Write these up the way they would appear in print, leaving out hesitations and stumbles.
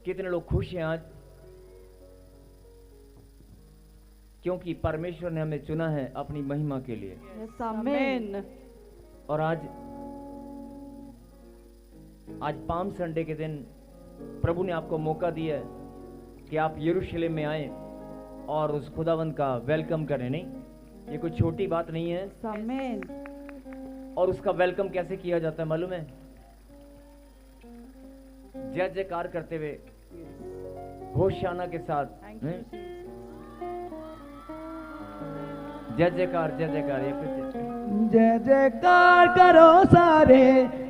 कितने लोग खुश हैं आज? क्योंकि परमेश्वर ने हमें चुना है अपनी महिमा के लिए। यस आमीन। और आज पाम संडे के दिन प्रभु ने आपको मौका दिया है कि आप यरूशलेम में आए और उस खुदावंद का वेलकम करें। नहीं, ये कोई छोटी बात नहीं है। आमीन। और उसका वेलकम कैसे किया जाता है मालूम है? जय जयकार करते हुए, होशाना के साथ। जय जयकार, जय जयकार। ये फिर से जय जयकार करो सारे,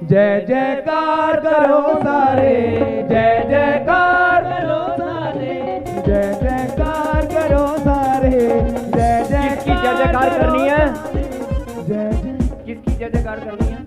जय जयकार करो सारे, जय जयकार करो सारे, जय जयकार करो सारे, जय जय। किसकी जय जयकार करनी है? किसकी जय जयकार करनी है?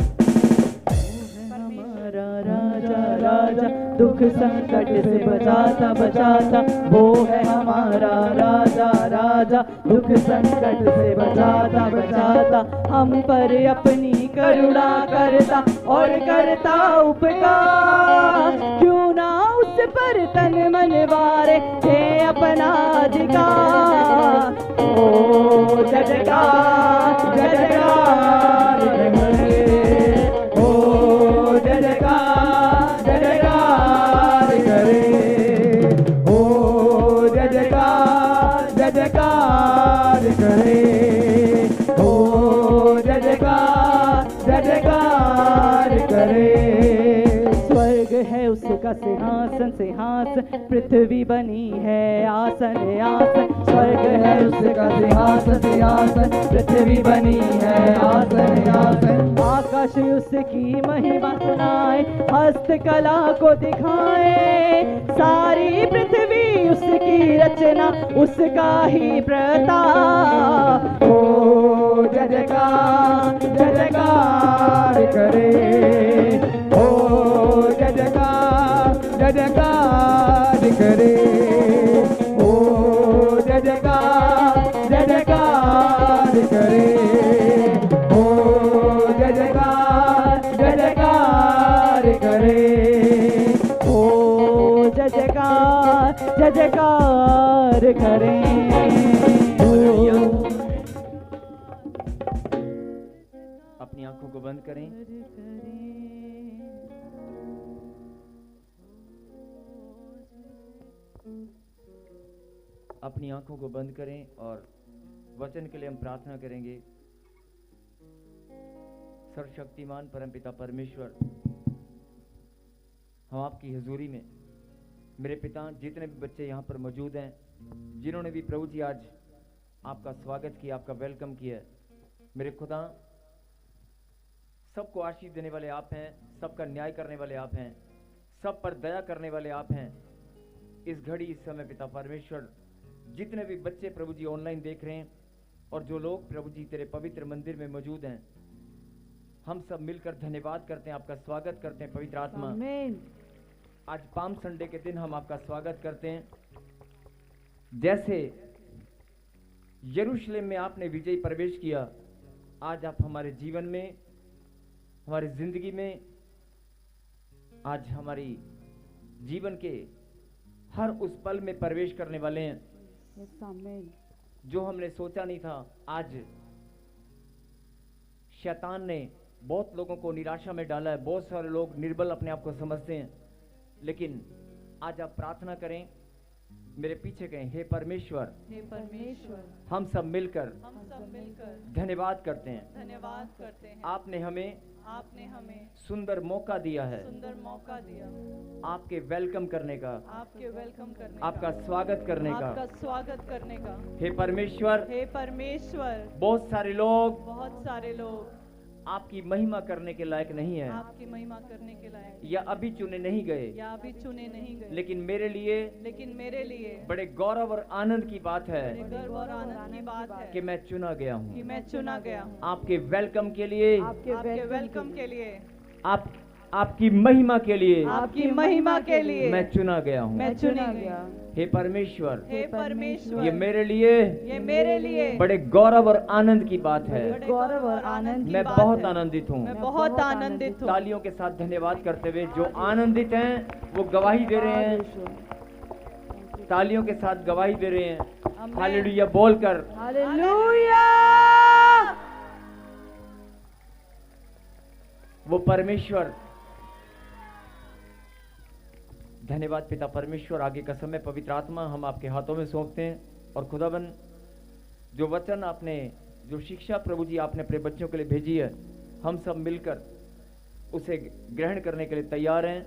हमारा राजा राजा दुख संकट से बचाता बचाता, वो है हमारा राजा राजा दुख संकट से बचाता बचाता, हम पर अपनी करुणा करता और करता उपकार, क्यों ना उस पर तन मन वारे है अपना अधिकार। ओ जय जयकार, जय जयकार करे, ओ जय जयकार, जय जयकार करे, ओ जय जयकार, जय जयकार करे, ओ जय जयकार, जय जयकार करे। स्वर्ग है उसका सिंहासन सिंहासन, पृथ्वी बनी है आसन आसन, स्वर्ग है उसका सिंहासन सिंहासन, पृथ्वी बनी है आसन आसन, आकाश उसकी महिमा सुनाए, हस्तकला को दिखाए, सारी पृथ्वी उसकी रचना, उसका ही प्रताप। ओ जय जयकार, जय जयकार करे, ओ जय जयकार, जय जयकार करे, ओ जय जयकार, जय जयकार करे, ओ जय जयकार, जय जयकार करे, ओ जय जयकार, जय जयकार करे। अपनी आंखों को बंद करें। अपनी आंखों को बंद करें और वचन के लिए हम प्रार्थना करेंगे। सर्वशक्तिमान परमपिता परमेश्वर, हम आपकी हुजूरी में मेरे पिता, जितने भी बच्चे यहाँ पर मौजूद हैं, जिन्होंने भी प्रभु जी आज आपका स्वागत किया, आपका वेलकम किया, मेरे खुदा, सबको आशीष देने वाले आप हैं, सबका न्याय करने वाले आप हैं, सब पर दया करने वाले आप हैं। इस घड़ी इस समय पिता परमेश्वर, जितने भी बच्चे प्रभु जी ऑनलाइन देख रहे हैं और जो लोग प्रभु जी तेरे पवित्र मंदिर में मौजूद हैं, हम सब मिलकर धन्यवाद करते हैं, आपका स्वागत करते हैं पवित्र आत्मा। आमीन। आज पाम संडे के दिन हम आपका स्वागत करते हैं। जैसे यरूशलेम में आपने विजयी प्रवेश किया, आज आप हमारे जीवन में, हमारी जिंदगी में, आज हमारी जीवन के हर उस पल में प्रवेश करने वाले हैं। यस आमीन। जो हमने सोचा नहीं था, आज शैतान ने बहुत लोगों को निराशा में डाला है। बहुत सारे लोग निर्बल अपने आप को समझते हैं, लेकिन आज आप प्रार्थना करें, मेरे पीछे कहें, हे परमेश्वर, हे परमेश्वर, हम सब मिलकर धन्यवाद करते हैं। धन्यवाद करते हैं। आपने हमें सुंदर मौका दिया है आपके वेलकम करने का, आपके वेलकम करने आपका स्वागत करने का। आपका स्वागत करने का। हे परमेश्वर, बहुत सारे लोग आपकी महिमा करने के लायक नहीं है, आपकी महिमा करने के लायक या अभी चुने नहीं गए, लेकिन मेरे लिए बड़े गौरव और आनंद की बात है गर्व और आनंद की बात है कि मैं चुना गया हूँ कि मैं चुना गया हूँ आपके वेलकम के लिए। आपके वेलकम के लिए। आप आपकी महिमा के लिए आपकी महिमा के लिए मैं चुना गया हूँ। मैं चुनी गई। हे परमेश्वर, हे परमेश्वर, ये मेरे लिए ये मेरे लिए बड़े गौरव और आनंद की बात है। बड़े गौरव और आनंद की मैं बात बहुत है। आनंदित हूँ। मैं बहुत आनंदित हूँ। तालियों के साथ धन्यवाद करते हुए जो आनंदित हैं वो गवाही दे रहे हैं, तालियों के साथ गवाही दे रहे हैं आमीन। हालेलुया बोलकर। हालेलुया। वो परमेश्वर, धन्यवाद पिता परमेश्वर। आगे का समय पवित्र आत्मा हम आपके हाथों में सौंपते हैं और खुदाबन जो वचन आपने, जो शिक्षा प्रभु जी आपने अपने बच्चों के लिए भेजी है, हम सब मिलकर उसे ग्रहण करने के लिए तैयार हैं।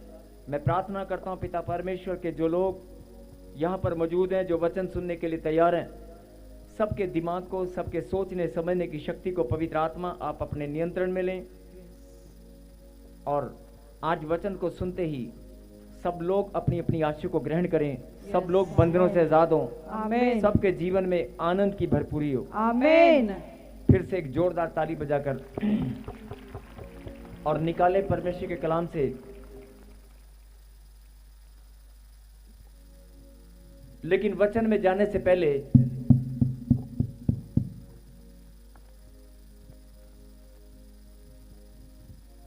मैं प्रार्थना करता हूं पिता परमेश्वर के जो लोग यहाँ पर मौजूद हैं, जो वचन सुनने के लिए तैयार हैं, सबके दिमाग को, सबके सोचने समझने की शक्ति को पवित्र आत्मा आप अपने नियंत्रण में लें और आज वचन को सुनते ही सब लोग अपनी अपनी आशीष को ग्रहण करें। सब लोग बंधनों से आजाद हों। आमीन। सबके जीवन में आनंद की भरपूरी हो। आमीन। फिर से एक जोरदार ताली बजाकर और निकाले परमेश्वर के कलाम से। लेकिन वचन में जाने से पहले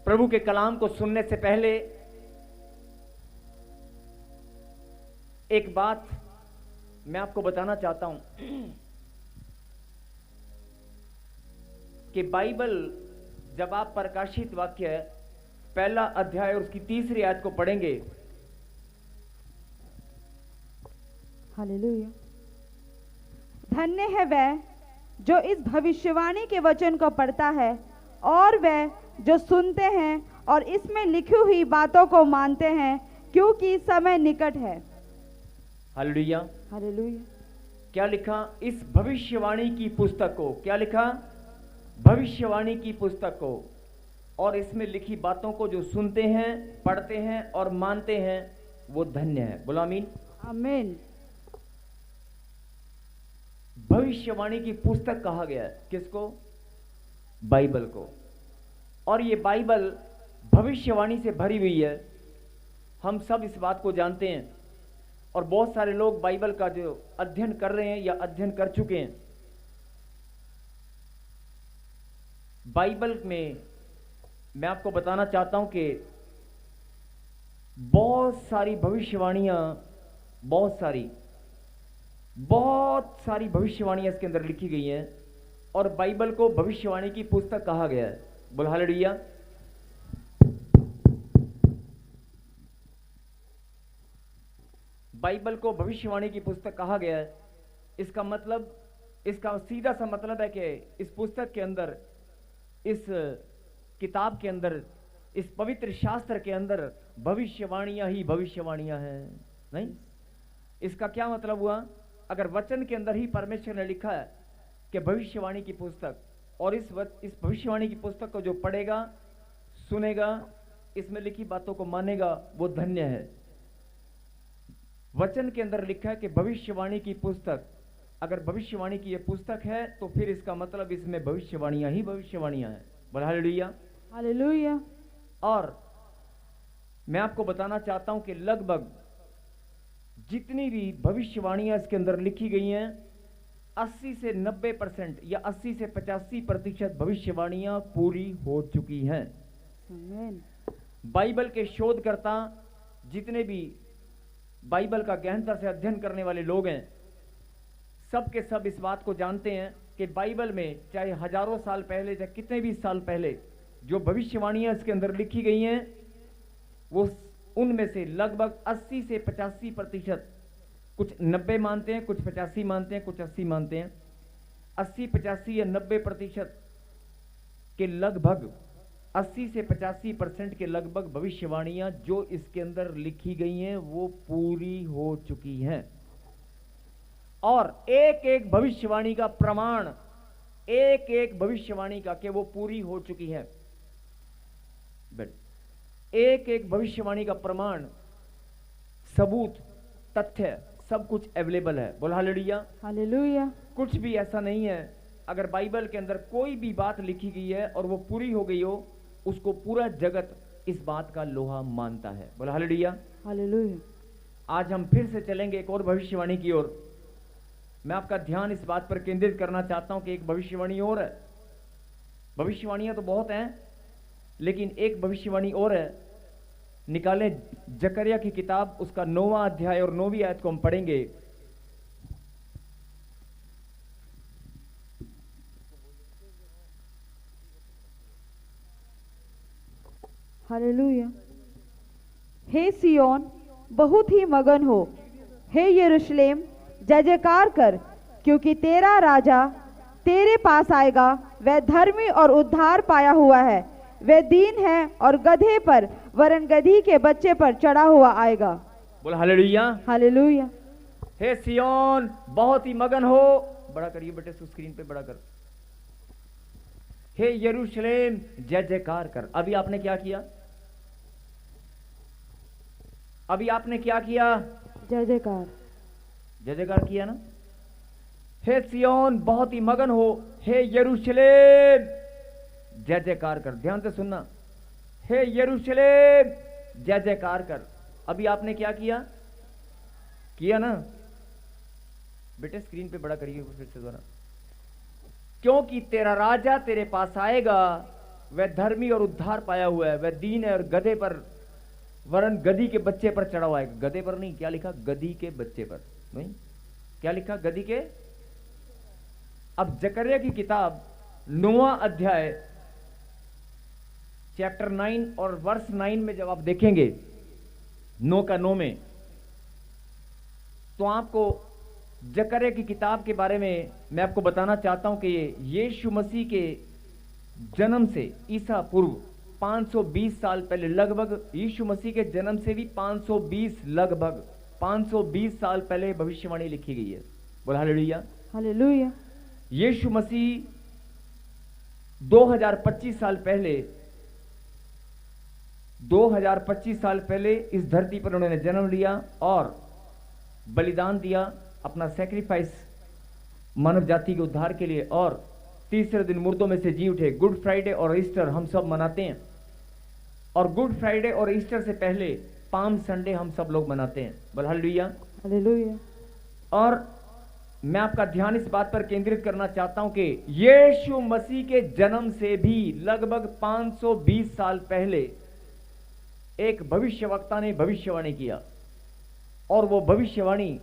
प्रभु के कलाम को सुनने से पहले एक बात मैं आपको बताना चाहता हूं कि बाइबल जब आप प्रकाशित वाक्य पहला अध्याय और उसकी 3री आयत को पढ़ेंगे, हालेलुया। धन्य है वह जो इस भविष्यवाणी के वचन को पढ़ता है और वह जो सुनते हैं और इसमें लिखी हुई बातों को मानते हैं, क्योंकि समय निकट है। हालेलुया। हालेलुया। क्या लिखा? इस भविष्यवाणी की पुस्तक को, क्या लिखा? भविष्यवाणी की पुस्तक को और इसमें लिखी बातों को जो सुनते हैं, पढ़ते हैं और मानते हैं, वो धन्य है। बोलो आमीन। आमीन। भविष्यवाणी की पुस्तक कहा गया है किसको? बाइबल को। और ये बाइबल भविष्यवाणी से भरी हुई है। हम सब इस बात को जानते हैं और बहुत सारे लोग बाइबल का जो अध्ययन कर रहे हैं या अध्ययन कर चुके हैं। बाइबल में मैं आपको बताना चाहता हूं कि बहुत सारी भविष्यवाणियां, बहुत सारी भविष्यवाणियां इसके अंदर लिखी गई हैं और बाइबल को भविष्यवाणी की पुस्तक कहा गया है। बोल हालेलुया। बाइबल को भविष्यवाणी की पुस्तक कहा गया है। इसका मतलब, इसका सीधा सा मतलब है कि इस पुस्तक के अंदर, इस किताब के अंदर, इस पवित्र शास्त्र के अंदर भविष्यवाणियां ही भविष्यवाणियां हैं। नहीं, इसका क्या मतलब हुआ? अगर वचन के अंदर ही परमेश्वर ने लिखा है कि भविष्यवाणी की पुस्तक, और इस भविष्यवाणी की पुस्तक को जो पढ़ेगा, सुनेगा, इसमें लिखी बातों को मानेगा, वो धन्य है। वचन के अंदर लिखा है कि भविष्यवाणी की पुस्तक, अगर भविष्यवाणी की ये पुस्तक है तो फिर इसका मतलब इसमें भविष्यवाणियां ही भविष्यवाणियां हैं। बोल हालेलुया। हालेलुया। और मैं आपको बताना चाहता हूं कि लगभग जितनी भी भविष्यवाणियां इसके अंदर लिखी गई हैं, 80 से 90% या 80 से 85% भविष्यवाणियां पूरी हो चुकी हैं। आमीन। बाइबल के शोधकर्ता, जितने भी बाइबल का गहनता से अध्ययन करने वाले लोग हैं, सब के सब इस बात को जानते हैं कि बाइबल में चाहे हजारों साल पहले, चाहे कितने भी साल पहले जो भविष्यवाणियां इसके अंदर लिखी गई हैं, वो उनमें से लगभग 80 से 85%, कुछ 90 मानते हैं, कुछ 85 मानते हैं, कुछ 80 मानते हैं, 80, 85 या 90% के लगभग 80 से 85% के लगभग भविष्यवाणियां जो इसके अंदर लिखी गई हैं वो पूरी हो चुकी हैं। और एक एक भविष्यवाणी का प्रमाण, एक एक भविष्यवाणी का कि वो पूरी हो चुकी है, एक एक भविष्यवाणी का प्रमाण, सबूत, तथ्य, सब कुछ अवेलेबल है। बोल हालेलुया। हालेलुया। कुछ भी ऐसा नहीं है, अगर बाइबल के अंदर कोई भी बात लिखी गई है और वो पूरी हो गई हो, उसको पूरा जगत इस बात का लोहा मानता है। बोला हालेलुया। हालेलुया। आज हम फिर से चलेंगे एक और भविष्यवाणी की ओर। मैं आपका ध्यान इस बात पर केंद्रित करना चाहता हूं कि एक भविष्यवाणी और है। भविष्यवाणियां तो बहुत हैं, लेकिन एक भविष्यवाणी और है। निकालें जकरिया की किताब, उसका 9वां अध्याय और 9वीं आयत को हम पढ़ेंगे। हालेलुया। हे सियोन बहुत ही मगन हो, हे यरूशलेम जय जयकार कर, क्योंकि तेरा राजा तेरे पास आएगा। वह धर्मी और उद्धार पाया हुआ है, वह दीन है और गधे पर वरन गधी के बच्चे पर चढ़ा हुआ आएगा। बोला हालेलुया। हालेलुया। हे सियोन बहुत ही मगन हो, बड़ा करिए बेटे, स्क्रीन पे बड़ा कर। हे यरूशलेम जय जयकार कर। अभी आपने क्या किया? अभी आपने क्या किया? जय जयकार। जय जयकार किया ना। हे सियोन बहुत ही मगन हो, हे यरूशलेम जय जयकार कर। ध्यान से सुनना, हे यरूशलेम जय जयकार कर। अभी आपने क्या किया? किया ना बेटे, स्क्रीन पे बड़ा करिए फिर से दोबारा। क्योंकि तेरा राजा तेरे पास आएगा, वह धर्मी और उद्धार पाया हुआ है, वह दीन है और गधे पर वरन गधी के बच्चे पर चढ़ा हुआ है। गधे पर नहीं, क्या लिखा? गधी के बच्चे पर नहीं, क्या लिखा? गधी के। अब जकरिया की किताब 9वां अध्याय चैप्टर 9 और वर्स 9 में जब आप देखेंगे 9 का 9 में, तो आपको जकरिया की किताब के बारे में मैं आपको बताना चाहता हूं कि यीशु मसीह के जन्म से ईसा पूर्व 520 साल पहले, लगभग यीशु मसीह के जन्म से भी 520 साल पहले भविष्यवाणी लिखी गई है। बोला हालेलुया। हालेलुया। यीशु मसीह 2025 साल पहले इस धरती पर उन्होंने जन्म लिया और बलिदान दिया, अपना सैक्रिफाइस मानव जाति के उद्धार के लिए, और तीसरे दिन मुर्दों में से जी उठे। गुड फ्राइडे और ईस्टर हम सब मनाते हैं, और गुड फ्राइडे और ईस्टर से पहले पाम संडे हम सब लोग मनाते हैं। बोल हालेलुया। हालेलुया। और मैं आपका ध्यान इस बात पर केंद्रित करना चाहता हूं कि यीशु मसीह के जन्म से भी लगभग 520 साल पहले एक भविष्यवक्ता ने भविष्यवाणी किया, और वो भविष्यवाणी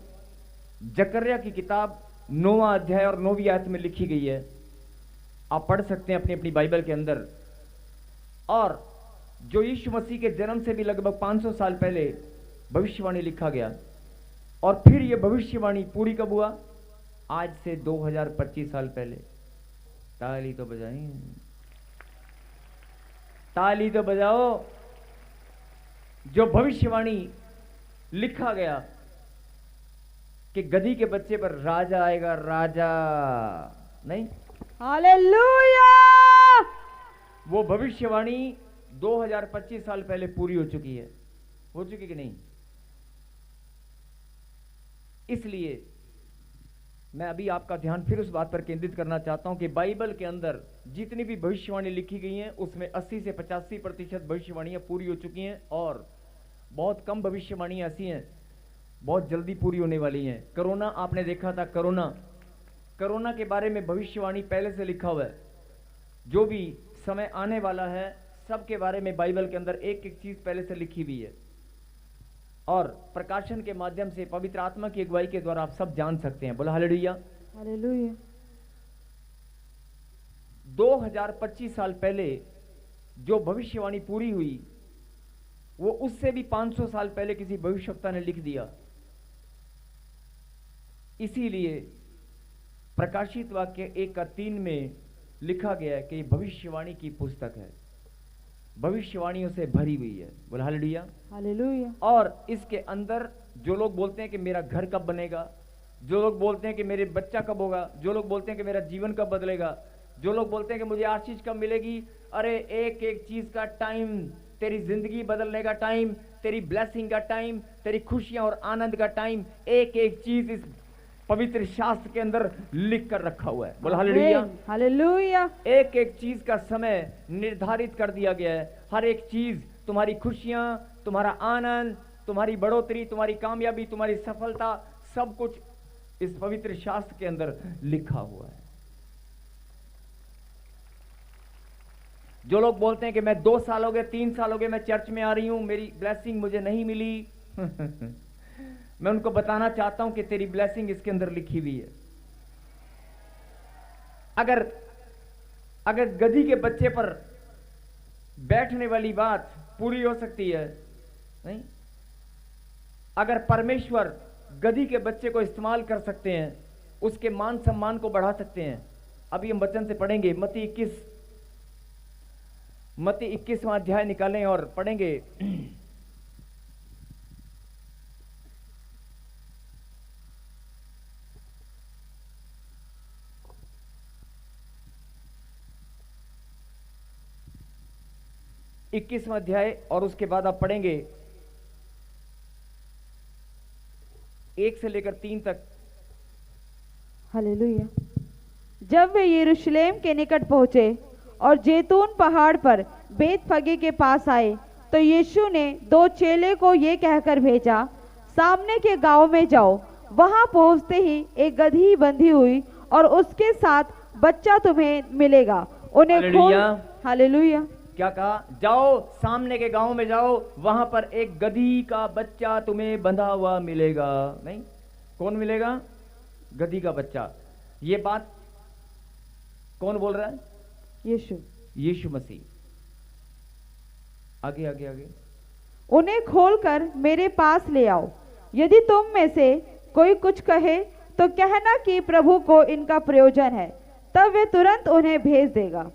जकरिया की किताब 9वां अध्याय और 9वीं आयत में लिखी गई है। आप पढ़ सकते हैं अपनी अपनी बाइबल के अंदर। और जो यीशु मसीह के जन्म से भी लगभग 500 साल पहले भविष्यवाणी लिखा गया, और फिर यह भविष्यवाणी पूरी कब हुआ? आज से 2025 साल पहले। ताली तो बजाएं, ताली तो बजाओ। जो भविष्यवाणी लिखा गया कि गधी के बच्चे पर राजा आएगा, राजा नहीं, हालेलुया। वो भविष्यवाणी 2025 साल पहले पूरी हो चुकी है। हो चुकी कि नहीं? इसलिए मैं अभी आपका ध्यान फिर उस बात पर केंद्रित करना चाहता हूं कि बाइबल के अंदर जितनी भी भविष्यवाणी लिखी गई हैं उसमें 80 से 85% भविष्यवाणियां पूरी हो चुकी हैं, और बहुत कम भविष्यवाणियां ऐसी हैं बहुत जल्दी पूरी होने वाली हैं। कोरोना आपने देखा था, कोरोना के बारे में भविष्यवाणी पहले से लिखा हुआ है। जो भी समय आने वाला है सबके बारे में बाइबल के अंदर एक एक चीज पहले से लिखी हुई है, और प्रकाशन के माध्यम से पवित्र आत्मा की अगुवाई के द्वारा आप सब जान सकते हैं। बोला हालेलुया। हालेलुया। 2025 साल पहले जो भविष्यवाणी पूरी हुई वो उससे भी 500 साल पहले किसी भविष्यवक्ता ने लिख दिया। इसीलिए प्रकाशित वाक्य 1:3 में लिखा गया है कि ये भविष्यवाणी की पुस्तक है, भविष्यवाणियों से भरी हुई है। बोला हालेलुया। हालेलुया। और इसके अंदर जो लोग बोलते हैं कि मेरा घर कब बनेगा, जो लोग बोलते हैं कि मेरे बच्चा कब होगा, जो लोग बोलते हैं कि मेरा जीवन कब बदलेगा, जो लोग बोलते हैं कि मुझे आशीष कब मिलेगी, अरे एक एक चीज का टाइम, तेरी जिंदगी बदलने का टाइम, तेरी ब्लेसिंग का टाइम, तेरी खुशियां और आनंद का टाइम, एक एक चीज इस पवित्र शास्त्र के अंदर लिख कर रखा हुआ है। बोला हालेलुया। हालेलुया। एक एक चीज का समय निर्धारित कर दिया गया है, हर एक चीज तुम्हारी खुशियां, तुम्हारा आनंद, तुम्हारी बढ़ोतरी, तुम्हारी कामयाबी, तुम्हारी सफलता, सब कुछ इस पवित्र शास्त्र के अंदर लिखा हुआ है। जो लोग बोलते हैं कि मैं 2 साल हो गए, 3 साल हो गए मैं चर्च में आ रही हूं, मेरी ब्लेसिंग मुझे नहीं मिली मैं उनको बताना चाहता हूं कि तेरी ब्लेसिंग इसके अंदर लिखी हुई है। अगर गधी के बच्चे पर बैठने वाली बात पूरी हो सकती है, नहीं, अगर परमेश्वर गधी के बच्चे को इस्तेमाल कर सकते हैं, उसके मान सम्मान को बढ़ा सकते हैं। अभी हम वचन से पढ़ेंगे, मत्ती 21वां अध्याय निकालें और पढ़ेंगे। इक्कीसवां अध्याय और उसके बाद आप पढ़ेंगे 1 से लेकर 3 तक। हालेलुया। जब वे यरूशलेम के निकट पहुंचे और जैतून पहाड़ पर बेतफगे के पास आए, तो यीशु ने 2 चेले को ये कहकर भेजा, सामने के गांव में जाओ। वहां पहुंचते ही एक गधी बंधी हुई और उसके साथ बच्चा तुम्हें मिलेगा, उन्हें हालेलुया। हालेलुया। क्या कहा? जाओ, सामने के गांव में जाओ, वहां पर एक गधी का बच्चा तुम्हें बंधा हुआ मिलेगा। नहीं, कौन मिलेगा? गधी का बच्चा। ये बात कौन बोल रहा है? यीशु मसीह। आगे आगे आगे। उन्हें खोलकर मेरे पास ले आओ। यदि तुम में से कोई कुछ कहे तो कहना कि प्रभु को इनका प्रयोजन है, तब वे तुरंत उन्हें भेज देगा।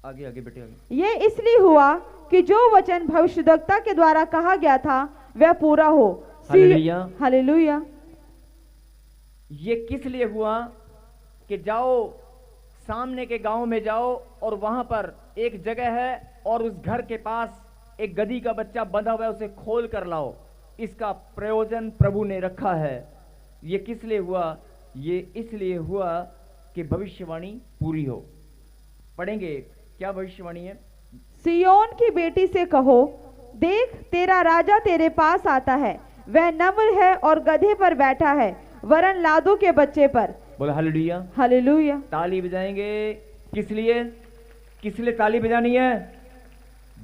आगे आगे बेटे आगे। ये इसलिए हुआ कि जो वचन भविष्यद्वक्ता के द्वारा कहा गया था वह पूरा हो। हालेलुया। हालेलुया। ये किस लिए हुआ कि जाओ, सामने के गांव में जाओ और वहां पर एक जगह है और उस घर के पास एक गधी का बच्चा बंधा हुआ है, उसे खोल कर लाओ। इसका प्रयोजन प्रभु ने रखा है। ये किस लिए हुआ? ये इसलिए हुआ कि भविष्यवाणी पूरी हो। पढ़ेंगे, क्या भविष्यवाणी है? सियोन की बेटी से कहो, देख तेरा राजा तेरे पास आता है, वह नम्र है और गधे पर बैठा है, वरन लादू के बच्चे पर। बोला हालेलुया। हालेलुया। ताली बजाएंगे। किस लिए? किस लिए ताली बजानी है?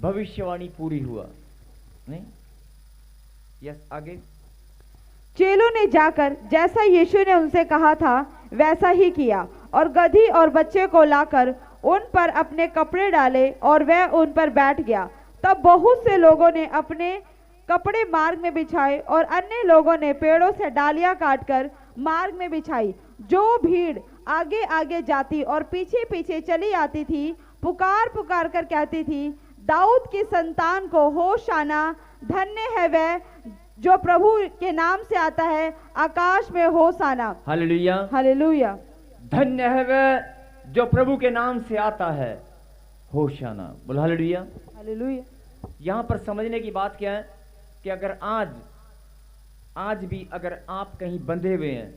भविष्यवाणी पूरी हुआ। नहीं? यस, आगे। चेलों ने जाकर जैसा यीशु ने उनसे कहा था वैसा ही किया और गधी और बच्चे को लाकर उन पर अपने कपड़े डाले और वह उन पर बैठ गया। तब बहुत से लोगों ने अपने कपड़े मार्ग में बिछाए और अन्य लोगों ने पेड़ों से डालियां काटकर मार्ग में बिछाई। जो भीड़ आगे आगे जाती और पीछे पीछे चली आती थी, पुकार पुकार कर कहती थी, दाऊद की संतान को होशाना, धन्य है वह जो प्रभु के नाम से आता है, आकाश में होशाना। हालेलुया। हालेलुया। धन्य है वह जो प्रभु के नाम से आता है, होशाना। बोल हालेलुया। हालेलुया। यहां पर समझने की बात क्या है कि अगर आज भी अगर आप कहीं बंधे हुए हैं,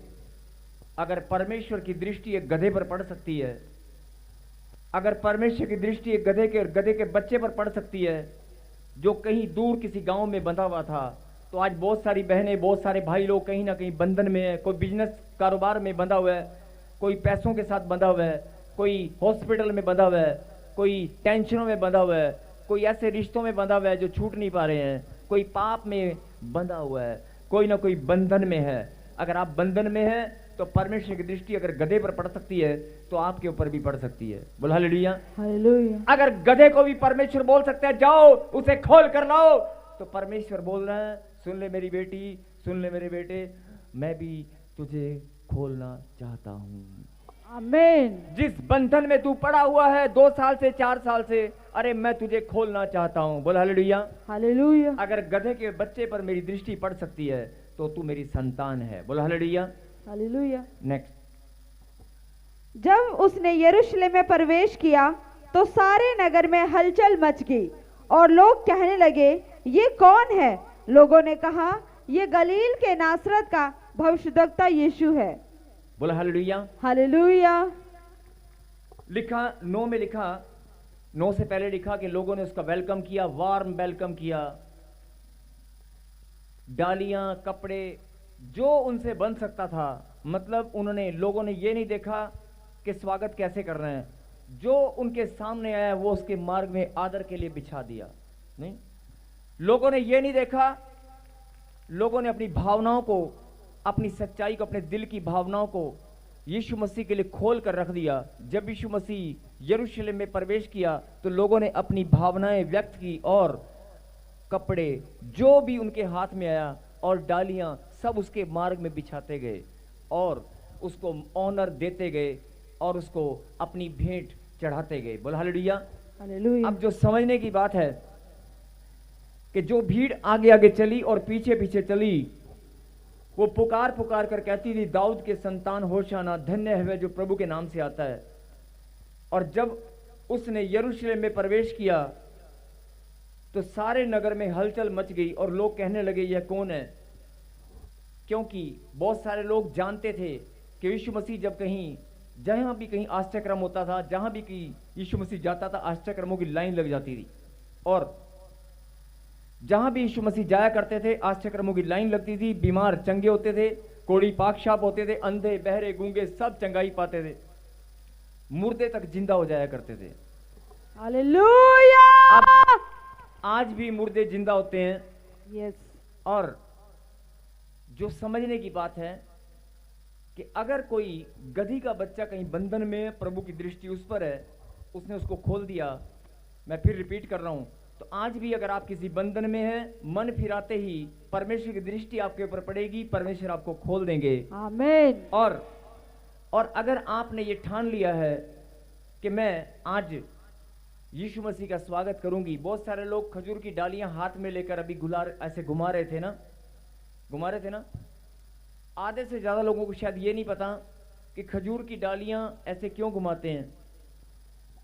अगर परमेश्वर की दृष्टि एक गधे पर पड़ सकती है, अगर परमेश्वर की दृष्टि एक गधे के बच्चे पर पड़ सकती है जो कहीं दूर किसी गांव में बंधा हुआ था, तो आज बहुत सारी बहनें, बहुत सारे भाई लोग कहीं ना कहीं बंधन में है। कोई बिजनेस कारोबार में बंधा हुआ है, कोई पैसों के साथ बंधा हुआ है, कोई हॉस्पिटल में बंधा हुआ है, कोई टेंशनों में बंधा हुआ है, कोई ऐसे रिश्तों में बंधा हुआ है जो छूट नहीं पा रहे हैं, कोई पाप में बंधा हुआ है, कोई ना कोई बंधन में है। अगर आप बंधन में हैं तो परमेश्वर की दृष्टि अगर गधे पर पड़ सकती है तो आपके ऊपर भी पड़ सकती है। बोल हालेलुया। हालेलुया। अगर गधे को भी परमेश्वर बोल सकता है जाओ उसे खोल कर लाओ, तो परमेश्वर बोल रहा है, सुन ले मेरी बेटी, सुन ले मेरे बेटे, मैं भी तुझे खोलना चाहता हूं। आमीन। जिस बंधन में तू पड़ा हुआ है 2 साल से 4 साल से, अरे मैं तुझे खोलना चाहता हूं। बोल हालेलुया। हालेलुया। अगर गधे के बच्चे पर मेरी दृष्टि पड़ सकती है तो तू मेरी संतान है। बोल हालेलुया। हालेलुया। नेक्स्ट। जब उसने यरूशलेम में प्रवेश किया तो सारे नगर में हलचल मच गई और लोग कहने लगे, ये कौन है? लोगों ने कहा, ये गलील के नासरत का भविष्यद्वक्ता यीशु है। बोला हालेलुया। हालेलुया। लिखा 9 में लिखा, 9 से पहले लिखा कि लोगों ने उसका वेलकम किया, वार्म वेलकम किया। डालियां, कपड़े, जो उनसे बन सकता था, मतलब लोगों ने ये नहीं देखा कि स्वागत कैसे कर रहे हैं, जो उनके सामने आया वो उसके मार्ग में आदर के लिए बिछा दिया। नहीं, लोगों ने ये नहीं देखा, लोगों ने अपनी भावनाओं को, अपनी सच्चाई को, अपने दिल की भावनाओं को यीशु मसीह के लिए खोल कर रख दिया। जब यीशु मसीह यरूशलेम में प्रवेश किया तो लोगों ने अपनी भावनाएं व्यक्त की और कपड़े जो भी उनके हाथ में आया और डालियां सब उसके मार्ग में बिछाते गए और उसको ऑनर देते गए और उसको अपनी भेंट चढ़ाते गए। बोल हालेलुया। हालेलुया। अब जो समझने की बात है कि जो भीड़ आगे आगे चली और पीछे पीछे चली, वो पुकार पुकार कर कहती थी, दाऊद के संतान होशाना, धन्य है वह जो प्रभु के नाम से आता है। और जब उसने यरूशलेम में प्रवेश किया तो सारे नगर में हलचल मच गई और लोग कहने लगे यह कौन है, क्योंकि बहुत सारे लोग जानते थे कि यीशु मसीह जब कहीं, जहां भी कहीं आश्चर्यक्रम होता था, जहां भी कहीं यीशु मसीह जाता था, आश्चर्यक्रमों की लाइन लग जाती थी। और जहां भी यीशु मसीह जाया करते थे आश्चर्यक्रमों की लाइन लगती थी। बीमार चंगे होते थे, कोढ़ी पाकशाप होते थे, अंधे बहरे गूंगे सब चंगाई पाते थे, मुर्दे तक जिंदा हो जाया करते थे। हालेलुया। अब आज भी मुर्दे जिंदा होते हैं। यस। और जो समझने की बात है कि अगर कोई गधी का बच्चा कहीं बंधन में है, प्रभु की दृष्टि उस पर है, उसने उसको खोल दिया। मैं फिर रिपीट कर रहा हूं, तो आज भी अगर आप किसी बंधन में हैं, मन फिराते ही परमेश्वर की दृष्टि आपके ऊपर पड़ेगी, परमेश्वर आपको खोल देंगे। आमीन। और अगर आपने ये ठान लिया है कि मैं आज यीशु मसीह का स्वागत करूंगी। बहुत सारे लोग खजूर की डालियां हाथ में लेकर अभी ऐसे घुमा रहे थे ना। आधे से ज्यादा लोगों को शायद ये नहीं पता कि खजूर की डालियां ऐसे क्यों घुमाते हैं,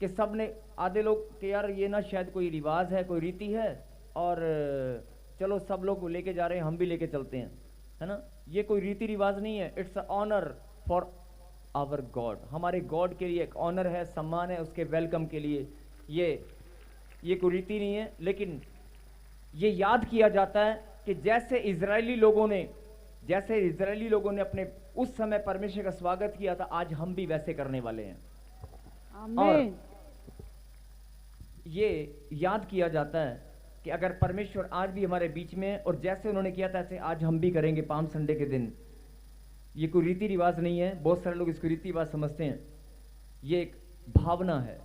कि सब ने, आधे लोग कि यार ये ना शायद कोई रिवाज है, कोई रीति है, और चलो सब लोग लेके जा रहे हैं, हम भी लेके चलते हैं, है ना। ये कोई रीति रिवाज नहीं है, it's a honour for our God. हमारे गॉड के लिए एक ऑनर है, सम्मान है, उसके वेलकम के लिए। ये कोई रीति नहीं है, लेकिन ये याद किया जाता है कि जैसे इजरायली लोगों ने अपने उस समय परमेश्वर का स्वागत किया था, आज हम भी वैसे करने वाले हैं। आमीन। ये याद किया जाता है कि अगर परमेश्वर आज भी हमारे बीच में है और जैसे उन्होंने किया था ऐसे आज हम भी करेंगे पाम संडे के दिन। ये कोई रीति रिवाज नहीं है, बहुत सारे लोग इसको रीति रिवाज समझते हैं। ये एक भावना है,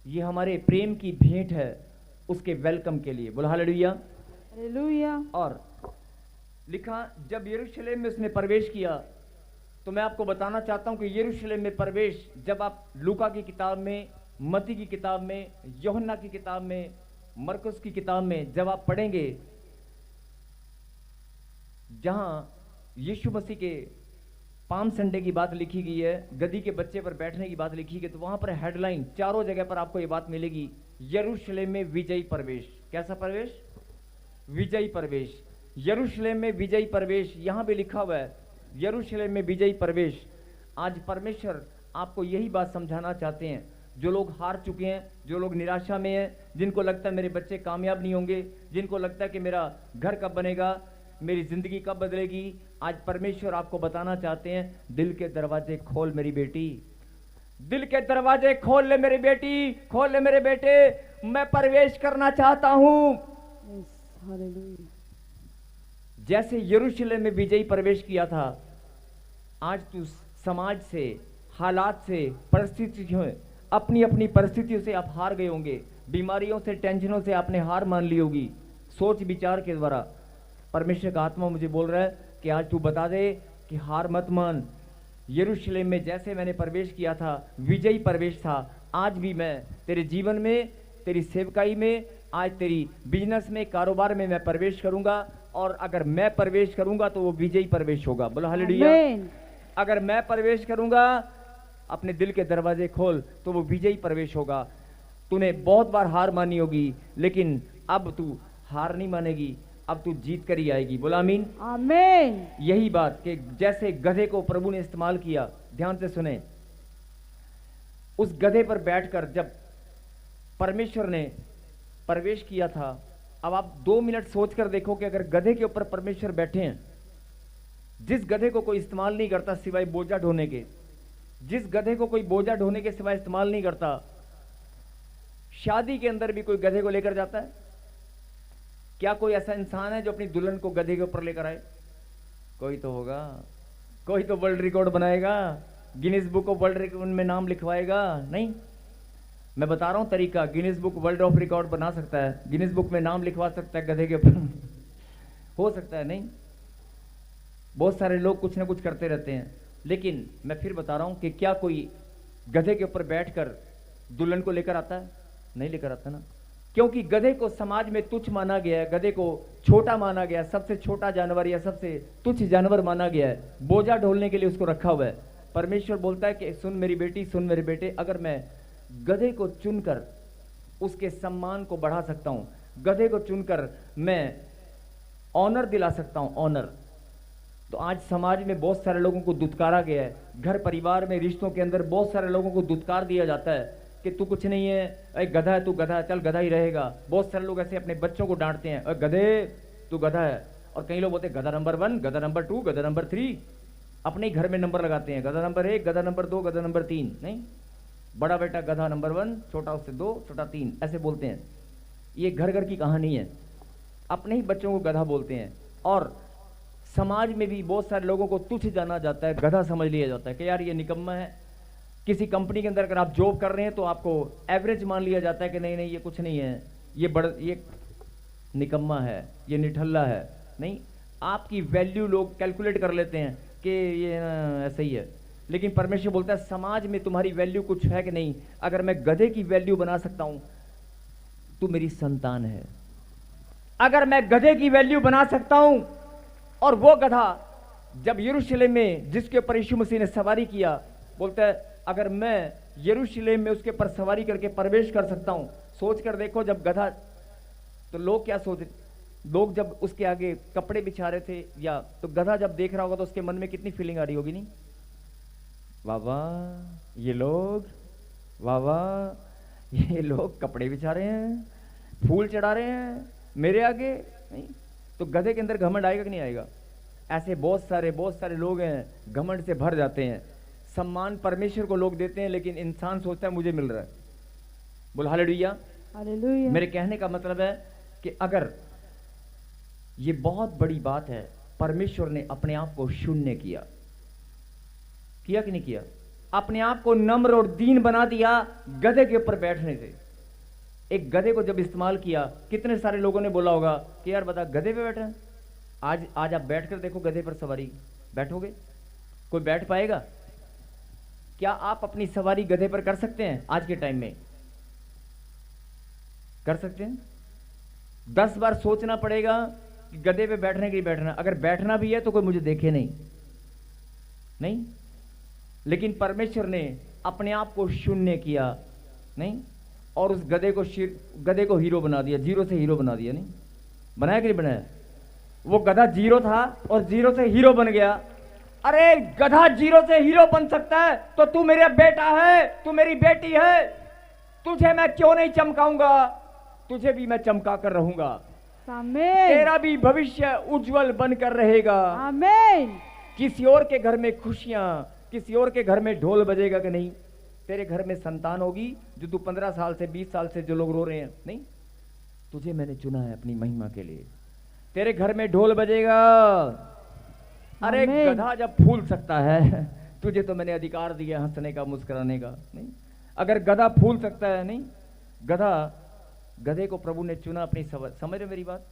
ये हमारे प्रेम की भेंट है उसके वेलकम के लिए। बोल हालेलुया। हालेलुया। और लिखा जब यरूशलेम में उसने प्रवेश किया, तो मैं आपको बताना चाहता हूं कि यरूशलेम में प्रवेश, जब आप लूका की किताब में, मत्ती की किताब में, यूहन्ना की किताब में, मरकुस की किताब में जब आप पढ़ेंगे, जहां यीशु मसीह के पाम संडे की बात लिखी गई है, गधी के बच्चे पर बैठने की बात लिखी गई, तो वहां पर हेडलाइन चारों जगह पर आपको यह बात मिलेगी, यरूशलेम में विजयी प्रवेश। कैसा प्रवेश? विजयी प्रवेश। यरूशलेम में विजयी प्रवेश, यहां भी लिखा हुआ है यरूशलेम में विजयी प्रवेश। आज परमेश्वर आपको यही बात समझाना चाहते हैं। जो लोग हार चुके हैं, जो लोग निराशा में हैं, जिनको लगता है मेरे बच्चे कामयाब नहीं होंगे, जिनको लगता है कि मेरा घर कब बनेगा, मेरी जिंदगी कब बदलेगी, आज परमेश्वर आपको बताना चाहते हैं, दिल के दरवाजे खोल मेरी बेटी, दिल के दरवाजे खोल ले मेरी बेटी, खोल ले मेरे बेटे, मैं प्रवेश करना चाहता हूं। हालेलुया। जैसे यरूशलेम में विजयी प्रवेश किया था, आज तू समाज से, हालात से, परिस्थितियों, अपनी अपनी परिस्थितियों से आप हार गए होंगे, बीमारियों से, टेंशनों से आपने हार मान ली होगी। सोच विचार के द्वारा परमेश्वर का आत्मा मुझे बोल रहा है कि आज तू बता दे कि हार मत मान। यरूशलेम में जैसे मैंने प्रवेश किया था, विजयी प्रवेश था, आज भी मैं तेरे जीवन में, तेरी सेवकाई में, आज तेरी बिजनेस में, कारोबार में मैं प्रवेश करूंगा, और अगर मैं प्रवेश करूंगा तो वो विजयी प्रवेश होगा। बोलो हालेलुया। अगर मैं प्रवेश करूंगा, अपने दिल के दरवाजे खोल, तो वो विजयी प्रवेश होगा। तूने बहुत बार हार मानी होगी, लेकिन अब तू हार नहीं मानेगी, अब तू जीत कर ही आएगी। बोला आमीन। आमीन। यही बात कि जैसे गधे को प्रभु ने इस्तेमाल किया, ध्यान से सुने, उस गधे पर बैठकर जब परमेश्वर ने प्रवेश किया था। अब आप 2 मिनट सोचकर देखो कि अगर गधे के ऊपर परमेश्वर बैठे हैं, जिस गधे को कोई इस्तेमाल नहीं करता सिवाय बोझा ढोने के, जिस गधे को कोई बोझा ढोने के सिवाय इस्तेमाल नहीं करता, शादी के अंदर भी कोई गधे को लेकर जाता है? क्या कोई ऐसा इंसान है जो अपनी दुल्हन को गधे के ऊपर लेकर आए? कोई तो होगा, कोई तो वर्ल्ड रिकॉर्ड बनाएगा, Guinness book of world record में नाम लिखवाएगा। नहीं, मैं बता रहा हूं तरीका, Guinness book world of record बना सकता है, गिनीज बुक में नाम लिखवा सकता है गधे के ऊपर हो सकता है। नहीं, बहुत सारे लोग कुछ ना कुछ करते रहते हैं, लेकिन मैं फिर बता रहा हूं कि क्या कोई गधे के ऊपर बैठकर दुल्हन को लेकर आता है? नहीं लेकर आता ना, क्योंकि गधे को समाज में तुच्छ माना गया है, गधे को छोटा माना गया है, सबसे छोटा जानवर या सबसे तुच्छ जानवर माना गया है, बोझा ढोलने के लिए उसको रखा हुआ है। परमेश्वर बोलता है कि सुन मेरी बेटी, सुन मेरे बेटे, अगर मैं गधे को चुनकर उसके सम्मान को बढ़ा सकता हूं, गधे को चुनकर मैं ऑनर दिला सकता हूं, ऑनर, तो आज समाज में बहुत सारे लोगों को दुत्कारा गया है, घर परिवार में रिश्तों के अंदर बहुत सारे लोगों को दुत्कार दिया जाता है कि तू कुछ नहीं है, अरे गधा है, तू गधा है, चल गधा ही रहेगा। बहुत सारे लोग ऐसे अपने बच्चों को डांटते हैं, अरे गधे तू गधा है, और कई लोग बोलते हैं गधा नंबर 1, गधा नंबर 2, गधा नंबर 3, अपने ही घर में नंबर लगाते हैं, गधा नंबर 1, गधा नंबर 2, गधा नंबर 3। नहीं, बड़ा बेटा गधा नंबर 1, छोटा उससे 2, छोटा 3, ऐसे बोलते हैं। ये घर घर की कहानी है, अपने ही बच्चों को गधा बोलते हैं। और समाज में भी बहुत सारे लोगों को तुच्छ जाना जाता है, गधा समझ लिया जाता है कि यार ये निकम्मा है। किसी कंपनी के अंदर अगर आप जॉब कर रहे हैं तो आपको एवरेज मान लिया जाता है कि नहीं नहीं ये कुछ नहीं है, ये निकम्मा है, ये निठल्ला है। नहीं, आपकी वैल्यू लोग कैलकुलेट कर लेते हैं कि ये ऐसा ही है, लेकिन परमेश्वर बोलता है समाज में तुम्हारी वैल्यू कुछ है कि नहीं? अगर मैं गधे की वैल्यू बना सकता हूं, तू मेरी संतान है। अगर मैं गधे की वैल्यू बना सकता हूं, और वो गधा जब यरूशलेम में जिसके ऊपर यीशु मसीह ने सवारी किया, बोलता है अगर मैं यरूशलेम में उसके पर सवारी करके प्रवेश कर सकता हूं, सोच कर देखो जब गधा, तो लोग क्या सोचते, लोग जब उसके आगे कपड़े बिछा रहे थे, या तो गधा जब देख रहा होगा तो उसके मन में कितनी फीलिंग आ रही होगी? नहीं, वाह वाह ये लोग, वाह वाह ये लोग कपड़े बिछा रहे हैं, फूल चढ़ा रहे हैं मेरे आगे। नहीं, तो गधे के अंदर घमंड आएगा कि नहीं आएगा? ऐसे बहुत सारे लोग हैं, घमंड से भर जाते हैं। सम्मान परमेश्वर को लोग देते हैं, लेकिन इंसान सोचता है मुझे मिल रहा है। बोल हालेलुया, हालेलुया। मेरे कहने का मतलब है कि अगर ये बहुत बड़ी बात है, परमेश्वर ने अपने आप को शून्य किया कि नहीं किया? अपने आप को नम्र और दीन बना दिया गधे के ऊपर बैठने से। एक गधे को जब इस्तेमाल किया, कितने सारे लोगों ने बोला होगा कि यार बता गधे पे बैठा। आज आप बैठ कर देखो, गधे पर सवारी बैठोगे, कोई बैठ पाएगा? क्या आप अपनी सवारी गधे पर कर सकते हैं? आज के टाइम में कर सकते हैं? 10 बार सोचना पड़ेगा कि गधे पे बैठने के लिए बैठना, अगर बैठना भी है तो कोई मुझे देखे नहीं। लेकिन परमेश्वर ने अपने आप को शून्य किया, नहीं, और उस गधे को हीरो बना दिया, जीरो से हीरो बना दिया। नहीं बनाया कि नहीं बनाया? वो गधा जीरो था और जीरो से हीरो बन गया। अरे गधा जीरो से हीरो बन सकता है तो तू मेरा बेटा है, तू मेरी बेटी है, तुझे मैं क्यों नहीं चमकाऊंगा? तुझे भी मैं चमका कर रहूंगा। आमीन। तेरा भी भविष्य उज्जवल बनकर रहेगा। आमीन। किसी और के घर में खुशियां, किसी और के घर में ढोल बजेगा कि नहीं? तेरे घर में संतान होगी जो तू 15 साल से 20 साल से जो लोग रो रहे हैं, नहीं, तुझे मैंने चुना है अपनी महिमा के लिए। तेरे घर में ढोल बजेगा। अरे गधा जब फूल सकता है, तुझे तो मैंने अधिकार दिया हंसने का, मुस्कुराने का। नहीं, अगर गधा फूल सकता है, नहीं, गधे को प्रभु ने चुना अपनी समझ रहे मेरी बात?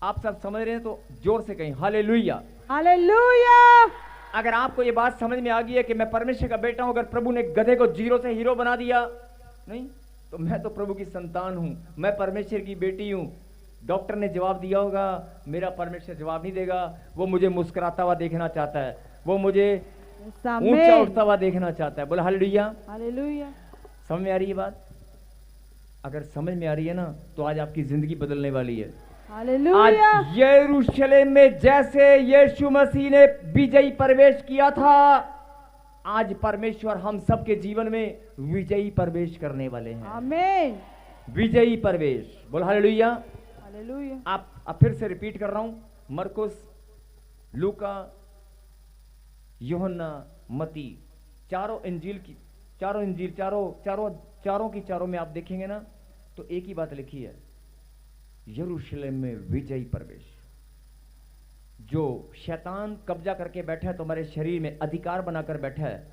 आप सब समझ रहे हैं तो जोर से कहें हालेलुया, हालेलुया। अगर आपको ये बात समझ में आ गई है कि मैं परमेश्वर का बेटा हूं, अगर प्रभु ने गधे को जीरो से हीरो बना दिया, नहीं, तो मैं तो प्रभु की संतान हूं, मैं परमेश्वर की बेटी हूं। डॉक्टर ने जवाब दिया होगा, मेरा परमेश्वर जवाब नहीं देगा। वो मुझे मुस्कुराता हुआ देखना चाहता है, वो मुझे ऊंचा उठता हुआ देखना चाहता है। बोला हालेलुया, हालेलुया। समझ में आ रही है बात? अगर समझ में आ रही है ना, तो आज आपकी जिंदगी बदलने वाली है। हालेलुया। आज यरूशलेम में जैसे यीशु मसीह ने विजयी प्रवेश किया था, आज परमेश्वर हम सबके जीवन में विजयी प्रवेश करने वाले हैं। आमीन। विजयी प्रवेश। बोल हालेलुया। हालेलुया। आप अब फिर से रिपीट कर रहा हूं, मरकुस, लूका, यूहन्ना, मती, चारों इंजील चारों में आप देखेंगे ना तो एक ही बात लिखी है, यरूशलेम में विजयी प्रवेश। जो शैतान कब्जा करके बैठा है तुम्हारे शरीर में, अधिकार बनाकर बैठा है,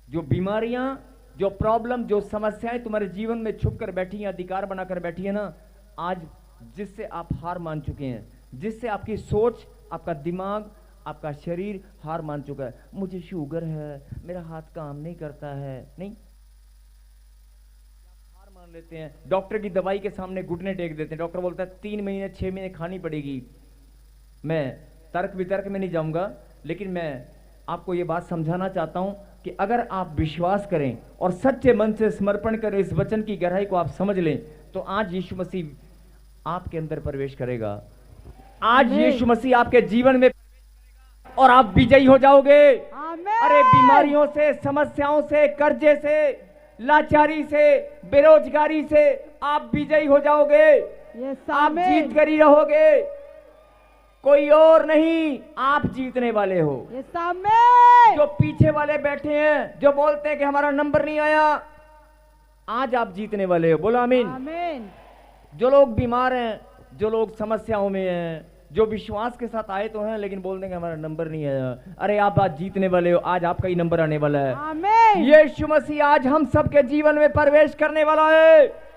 जो बीमारियां, जो प्रॉब्लम, जो समस्याएं तुम्हारे जीवन में छुप कर बैठी हैं, अधिकार बनाकर बैठी है ना, आज जिससे आप हार मान चुके हैं, जिससे आपकी सोच, आपका दिमाग, आपका शरीर हार मान चुका है। मुझे शुगर है, मेरा हाथ काम नहीं करता है, नहीं, हार मान लेते हैं, डॉक्टर की दवाई के सामने घुटने टेक देते हैं। डॉक्टर बोलता है 3 महीने 6 महीने खानी पड़ेगी। मैं तर्क वितर्क में नहीं जाऊंगा, लेकिन मैं आपको यह बात समझाना चाहता हूं कि अगर आप विश्वास करें और सच्चे मन से समर्पण करें, इस वचन की गहराई को आप समझ लें, तो आज यीशु मसीह आपके अंदर प्रवेश करेगा। आज यीशु मसीह आपके जीवन में और आप विजयी हो जाओगे। अरे बीमारियों से, समस्याओं से, कर्जे से, लाचारी से, बेरोजगारी से आप विजयी हो जाओगे। आप जीत कर ही रहोगे, कोई और नहीं, आप जीतने वाले हो। जो पीछे वाले बैठे हैं, जो बोलते हैं कि हमारा नंबर नहीं आया, आज आप जीतने वाले हो। बोलो आमीन। आमीन। जो लोग बीमार हैं, जो लोग समस्याओं में हैं, जो विश्वास के साथ आए तो हैं लेकिन बोल देंगे हमारा नंबर नहीं आया, अरे आप आज जीतने वाले हो, आज आपका ही नंबर आने वाला है। आमीन। यीशु मसीह आज हम सबके जीवन में प्रवेश करने वाला है।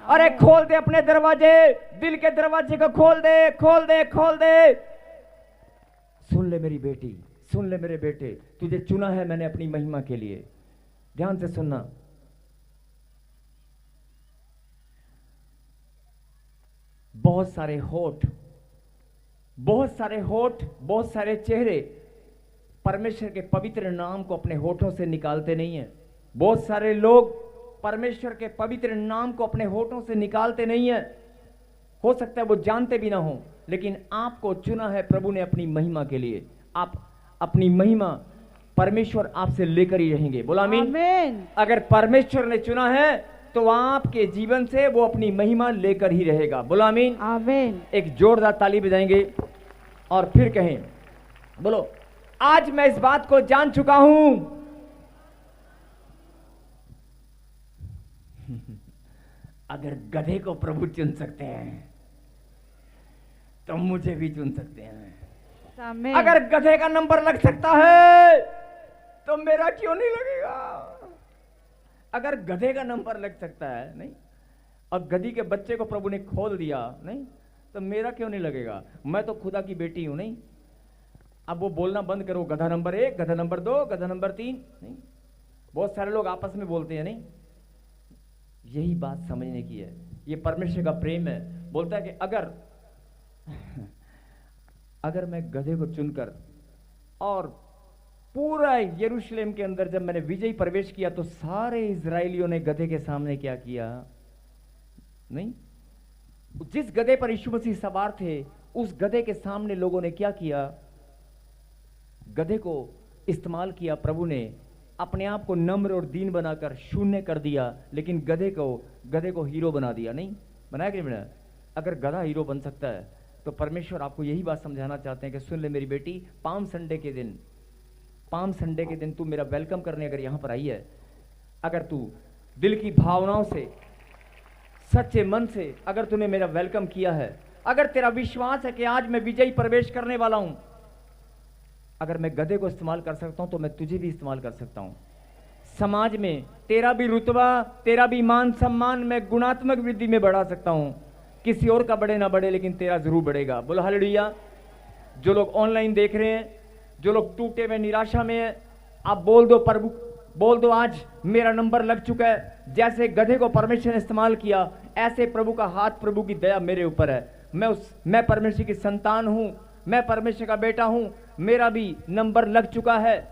अरे खोल दे अपने दरवाजे, दिल के दरवाजे को खोल दे, खोल दे, खोल दे। सुन ले मेरी बेटी, सुन ले मेरे बेटे, तुझे चुना है मैंने अपनी महिमा के लिए। ध्यान से सुनना। बहुत सारे होठ, बहुत सारे होठ, बहुत सारे चेहरे परमेश्वर के पवित्र नाम को अपने होठों से निकालते नहीं हैं। बहुत सारे लोग परमेश्वर के पवित्र नाम को अपने होठों से निकालते नहीं हैं। हो सकता है वो जानते भी ना हो, लेकिन आपको चुना है प्रभु ने अपनी महिमा के लिए। आप अपनी महिमा परमेश्वर आपसे लेकर ही रहेंगे। बोला आमीन। अगर परमेश्वर ने चुना है तो आपके जीवन से वो अपनी महिमा लेकर ही रहेगा। बोलो आमीन। आमीन। एक जोरदार ताली बजाएंगे और फिर कहें, बोलो, आज मैं इस बात को जान चुका हूं। अगर गधे को प्रभु चुन सकते हैं तो मुझे भी चुन सकते हैं। आमीन। अगर गधे का नंबर लग सकता है तो मेरा क्यों नहीं लगेगा? अगर गधे का नंबर लग सकता है, नहीं, और गधी के बच्चे को प्रभु ने खोल दिया, नहीं, तो मेरा क्यों नहीं लगेगा? मैं तो खुदा की बेटी हूं, नहीं। अब वो बोलना बंद करो, गधा नंबर 1, गधा नंबर 2, गधा नंबर 3, नहीं। बहुत सारे लोग आपस में बोलते हैं, नहीं। यही बात समझने की है, ये परमेश्वर का प्रेम है। बोलता है कि अगर मैं गधे को चुनकर, और पूरा यरूशलेम के अंदर जब मैंने विजयी प्रवेश किया तो सारे इजरायलियों ने गधे के सामने क्या किया? नहीं, जिस गधे पर यीशु मसीह सवार थे उस गधे के सामने लोगों ने क्या किया? गधे को इस्तेमाल किया प्रभु ने, अपने आप को नम्र और दीन बनाकर शून्य कर दिया, लेकिन गधे को हीरो बना दिया। नहीं बनाया कि नहीं बनाया? अगर गधा हीरो बन सकता है तो परमेश्वर आपको यही बात समझाना चाहते हैं कि सुन ले मेरी बेटी, पाम संडे के दिन तू मेरा वेलकम करने अगर यहां पर आई है, अगर तू दिल की भावनाओं से, सच्चे मन से अगर तूने मेरा वेलकम किया है, अगर तेरा विश्वास है कि आज मैं विजयी प्रवेश करने वाला हूं, अगर मैं गधे को इस्तेमाल कर सकता हूं तो मैं तुझे भी इस्तेमाल कर सकता हूं। समाज में तेरा भी रुतबा, तेरा भी मान सम्मान मैं गुणात्मक वृद्धि में बढ़ा सकता हूं। किसी और का बढ़े ना बढ़े, लेकिन तेरा जरूर बढ़ेगा। बोलो हालेलुया। जो लोग ऑनलाइन देख रहे हैं, जो लोग टूटे हुए निराशा में हैं, आप बोल दो प्रभु, बोल दो आज मेरा नंबर लग चुका है। जैसे गधे को परमेश्वर ने इस्तेमाल किया, ऐसे प्रभु का हाथ, प्रभु की दया मेरे ऊपर है। मैं परमेश्वर की संतान हूं, मैं परमेश्वर का बेटा हूं, मेरा भी नंबर लग चुका है।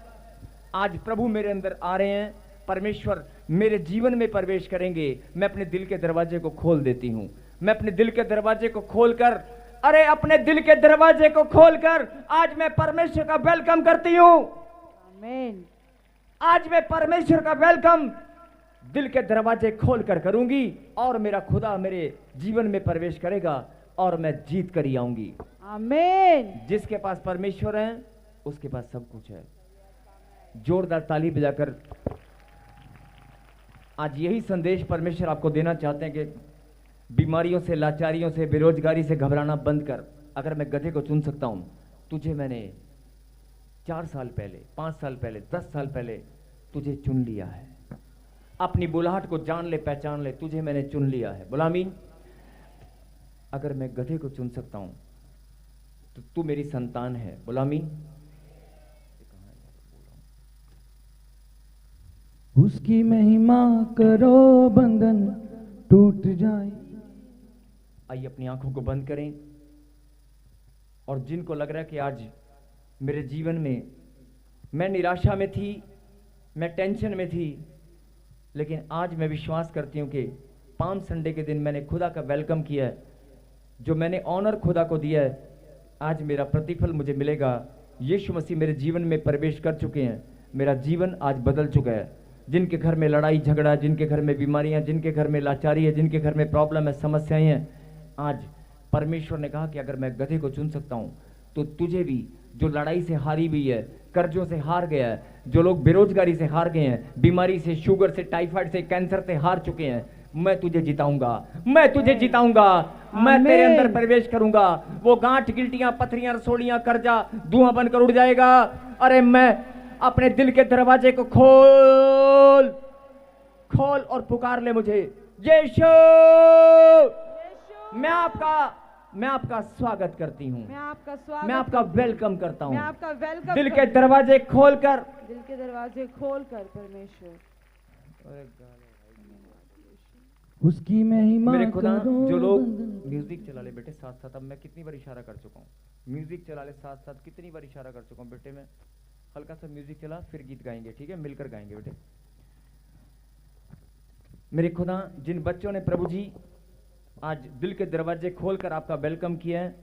आज प्रभु मेरे अंदर आ रहे हैं, परमेश्वर मेरे जीवन में प्रवेश करेंगे। मैं अपने दिल के दरवाजे को खोल देती हूं। मैं अपने दिल के दरवाजे को खोलकर, अरे अपने दिल के दरवाजे को खोलकर आज मैं परमेश्वर का वेलकम करती हूं। आमीन। आज मैं परमेश्वर का वेलकम दिल के दरवाजे खोल कर करूंगी और मेरा खुदा मेरे जीवन में प्रवेश करेगा और मैं जीत कर ही आऊंगी। आमीन। जिसके पास परमेश्वर है उसके पास सब कुछ है। जोरदार ताली बजाकर आज यही संदेश परमेश्वर आपको देना चाहते हैं कि बीमारियों से, लाचारियों से, बेरोजगारी से घबराना बंद कर। अगर मैं गधे को चुन सकता हूं, तुझे मैंने 4 साल पहले, 5 साल पहले, 10 साल पहले तुझे चुन लिया है। अपनी बुलाहट को जान ले, पहचान ले, तुझे मैंने चुन लिया है। बोला आमीन। अगर मैं गधे को चुन सकता हूं तो तू मेरी संतान है। बोला आमीन। उसकी महिमा करो, बंधन टूट जाए। आइए अपनी आंखों को बंद करें। और जिनको लग रहा है कि आज मेरे जीवन में मैं निराशा में थी, मैं टेंशन में थी, लेकिन आज मैं विश्वास करती हूं कि पाम संडे के दिन मैंने खुदा का वेलकम किया है। जो मैंने ऑनर खुदा को दिया है, आज मेरा प्रतिफल मुझे मिलेगा। यीशु मसीह मेरे जीवन में प्रवेश कर चुके हैं। मेरा जीवन आज बदल चुका है। जिनके घर में लड़ाई झगड़ा, जिनके घर में बीमारियां, जिनके घर में लाचारी है, जिनके घर में प्रॉब्लम है, समस्याएं हैं, आज परमेश्वर ने कहा कि अगर मैं गधे को चुन सकता हूं तो तुझे भी, जो लड़ाई से हारी हुई है, कर्जों से हार गया है, जो लोग बेरोजगारी से हार गए हैं, बीमारी से, शुगर से, टाइफाइड से, कैंसर से हार चुके हैं, मैं तुझे जिताऊंगा, मैं तुझे जिताऊंगा, मैं तेरे अंदर प्रवेश करूंगा। वो गांठ, गिल्टियां, पथरियां, रसोड़ियां, कर्जा धुआं बनकर उड़ जाएगा। अरे मैं अपने दिल के दरवाजे को खोल और पुकार ले मुझे, यीशु। मैं आपका स्वागत करती हूँ, मैं आपका वेलकम करता हूँ। मैं आपका वेलकम दिल के दरवाजे खोलकर, दिल के दरवाजे खोलकर परमेश्वर। उसकी महिमा मेरे खुदा, करो, जो लोग बंधन। म्यूजिक चला ले बेटे साथ साथ। अब मैं कितनी बार इशारा कर चुका हूँ, म्यूजिक चला ले साथ साथ, कितनी बार इशारा कर चुका हूँ बेटे। मैं हल्का सा म्यूजिक चला, फिर गीत गाएंगे, ठीक है? मिलकर गाएंगे बेटे। मेरे खुदा, जिन बच्चों ने प्रभु जी आज दिल के दरवाजे खोलकर आपका वेलकम किया है,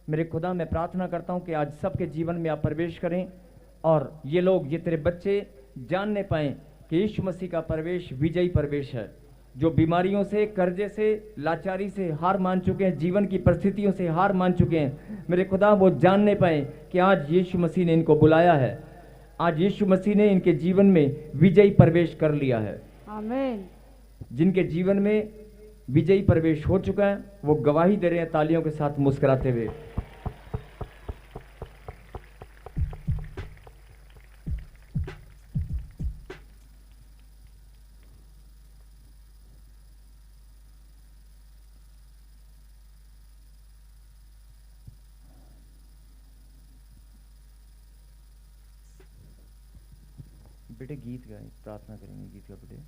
मेरे खुदा मैं प्रार्थना करता हूं कि आज सबके जीवन में आप प्रवेश करें और ये लोग, ये तेरे बच्चे जानने पाएं कि यीशु मसीह का प्रवेश विजयी प्रवेश है। जो बीमारियों से, कर्जे से, लाचारी से हार मान चुके हैं, जीवन की परिस्थितियों से हार मान चुके हैं, मेरे खुदा वो जानने पाएं कि आज यीशु मसीह ने इनको बुलाया है, आज यीशु मसीह ने इनके जीवन में विजयी प्रवेश कर लिया है। आमीन। जिनके जीवन में विजयी प्रवेश हो चुका है, वो गवाही दे रहे हैं तालियों के साथ मुस्कुराते हुए। बेटे गीत गाएं, प्रार्थना करेंगे गीत का बेटे।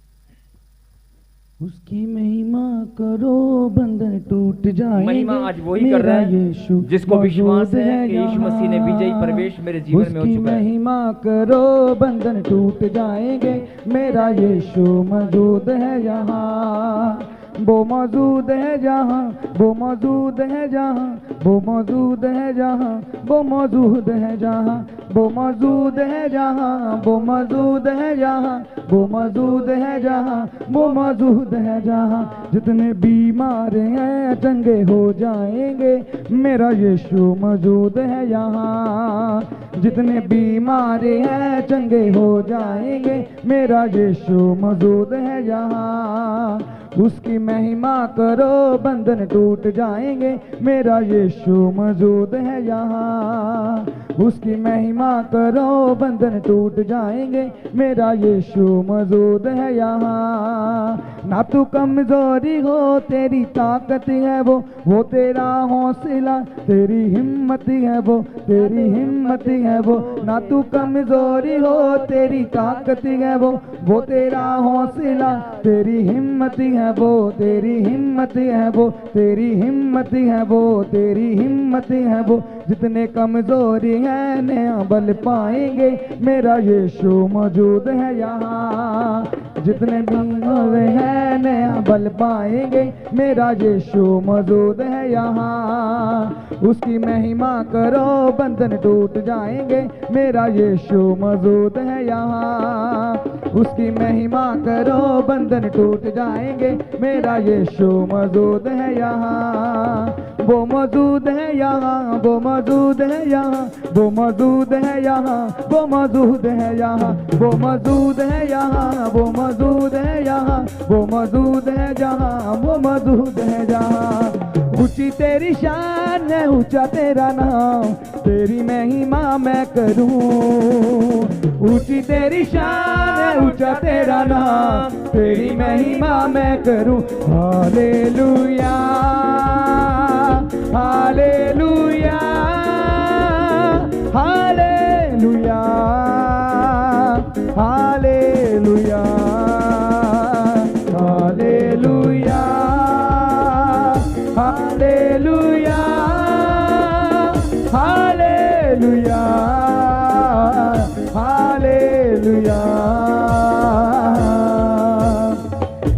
उसकी महिमा करो, बंधन टूट जाएंगे। महिमा आज वही कर रहा है जिसको विश्वास है कि यीशु मसीह ने विजयी प्रवेश मेरे जीवन में हो चुका है। महिमा करो, बंधन टूट जाएंगे। मेरा यीशु मौजूद है यहाँ, वो मौजूद है जहाँ, वो मौजूद है जहाँ, वो मौजूद है जहाँ, वो मौजूद है जहाँ, वो मौजूद है जहाँ, वो मौजूद है जहाँ, वो मौजूद है जहाँ, वो मौजूद है जहाँ। जितने बीमार हैं चंगे हो जाएंगे, मेरा यीशु मौजूद है यहाँ। जितने बीमार हैं चंगे हो जाएंगे, मेरा यीशु मौजूद है यहाँ। उसकी महिमा करो, बंधन टूट जाएंगे, मेरा यीशु मौजूद है यहाँ। उसकी महिमा करो, बंधन टूट जाएंगे, मेरा यीशु मौजूद है यहाँ। ना तू कमजोरी हो, तेरी ताकत है वो तेरा हौसला, तेरी हिम्मत है वो, तेरी हिम्मत है वो। ना तू कमजोरी हो, तेरी ताकत है वो तेरा हौसला, तेरी हिम्मत है वो, तेरी हिम्मत है वो, तेरी हिम्मत है वो, तेरी हिम्मत है वो। जितने कमजोरी है नया बल पाएंगे, मेरा यीशु मौजूद है यहाँ। जितने बीमार हैं नया बल पाएंगे, मेरा यीशु मौजूद है यहाँ। उसकी महिमा करो बंधन टूट जाएंगे, मेरा यीशु मौजूद है यहाँ। उसकी महिमा करो बंधन टूट जाएंगे, मेरा यीशु मौजूद है यहाँ। वो मौजूद है यहाँ, वो मौजूद है यहाँ, वो मौजूद है यहाँ, वो मौजूद है यहाँ, वो मौजूद है यहाँ, वो मौजूद है यहाँ, वो मौजूद है जहाँ, वो मौजूद है जहाँ। ऊंची तेरी शान है, ऊंचा तेरा नाम, तेरी महिमा मैं करूं। ऊंची तेरी शान है, ऊंचा तेरा नाम, तेरी महिमा मैं करूं। Hallelujah hallelujah hallelujah hallelujah hallelujah hallelujah hallelujah hallelujah.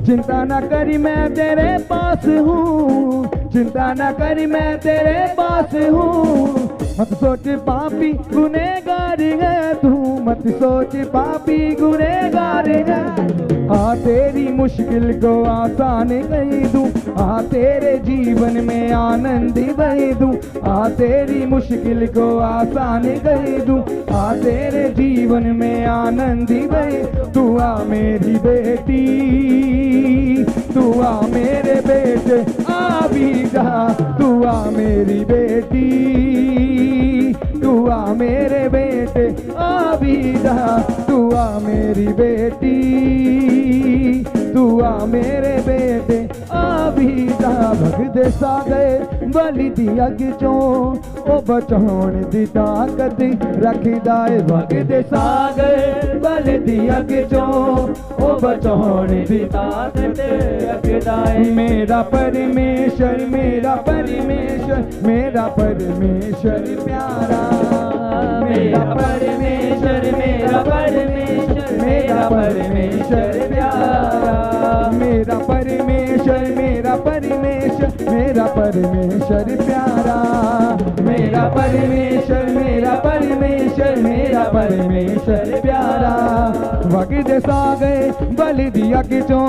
चिंता न करी मैं तेरे पास हूँ, चिंता न करी मैं तेरे पास हूँ। मत सोच पापी गुनहगार है तू, मत सोच पापी गुनहगार है। आ तेरी मुश्किल को आसान कर दूं, आ तेरे जीवन में आनंद भर दूं। आ तेरी मुश्किल को आसान कर दूं, आ तेरे जीवन में आनंद भर। तू आ मेरी बेटी, तू आ मेरे बेटे, आ भी जा। तू आ मेरी बेटी, तू आ मेरे बेटे, आ भी जा। तू आ मेरी बेटी, तू आ मेरे बेटे, आ भी जा। भगदे सागे बलि दिया किचो, ओ बचाने दी ताकत रखदा है। भगदे सागे बलि दिया किचो, ओ बचाने दी ताकत रखदा है। मेरा परमेश्वर, मेरा परमेश्वर, मेरा परमेश्वर प्यारा। मेरा परमेश्वर, मेरा परमेश्वर, मेरा परमेश्वर प्यारा। मेरा परमेश्वर, मेरा परमेश्वर, मेरा परमेश्वर प्यारा। मेरा परमेश्वर, मेरा परमेश्वर, मेरा परमेश्वर प्यारा। वगदे सागे बलि दिया किचो,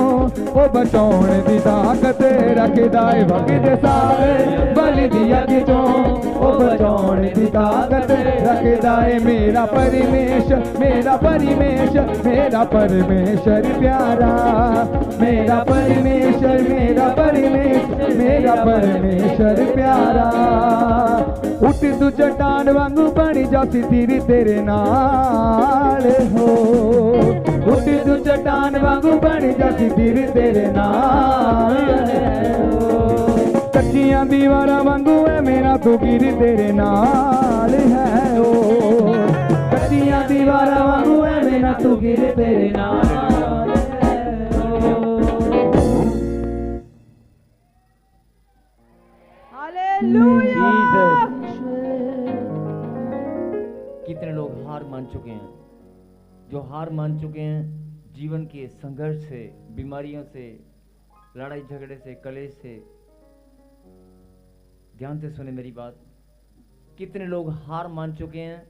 ओ बचाने दी ताकत रखदा है। वगदे सागे बलि दिया किचो, ओ बचाने दी ताकत रखदा है। मेरा परमेश्वर, मेरा परमेश्वर, मेरा परमेश्वर प्यारा। मेरा परमेश्वर, मेरा परमेश्वर, मेरा परमेश्वर प्यारा। उठ तू चट्टान वांगू बन जासी तीर तेरे नाल हो। उठ तू चट्टान वांगू बन जासी तीर तेरे नाल हो। कच्चियां दीवारां वांगू है मेरा तू गिर तेरे नाल है ओ। कच्चियां दीवारां वांगू है मेरा तू गिर तेरे नाल है ओ। हालेलुया। कितने लोग हार मान चुके हैं, जो हार मान चुके हैं जीवन के संघर्ष से, बीमारियों से, लड़ाई झगड़े से, कलेश से। ध्यान से सुने मेरी बात। कितने लोग हार मान चुके हैं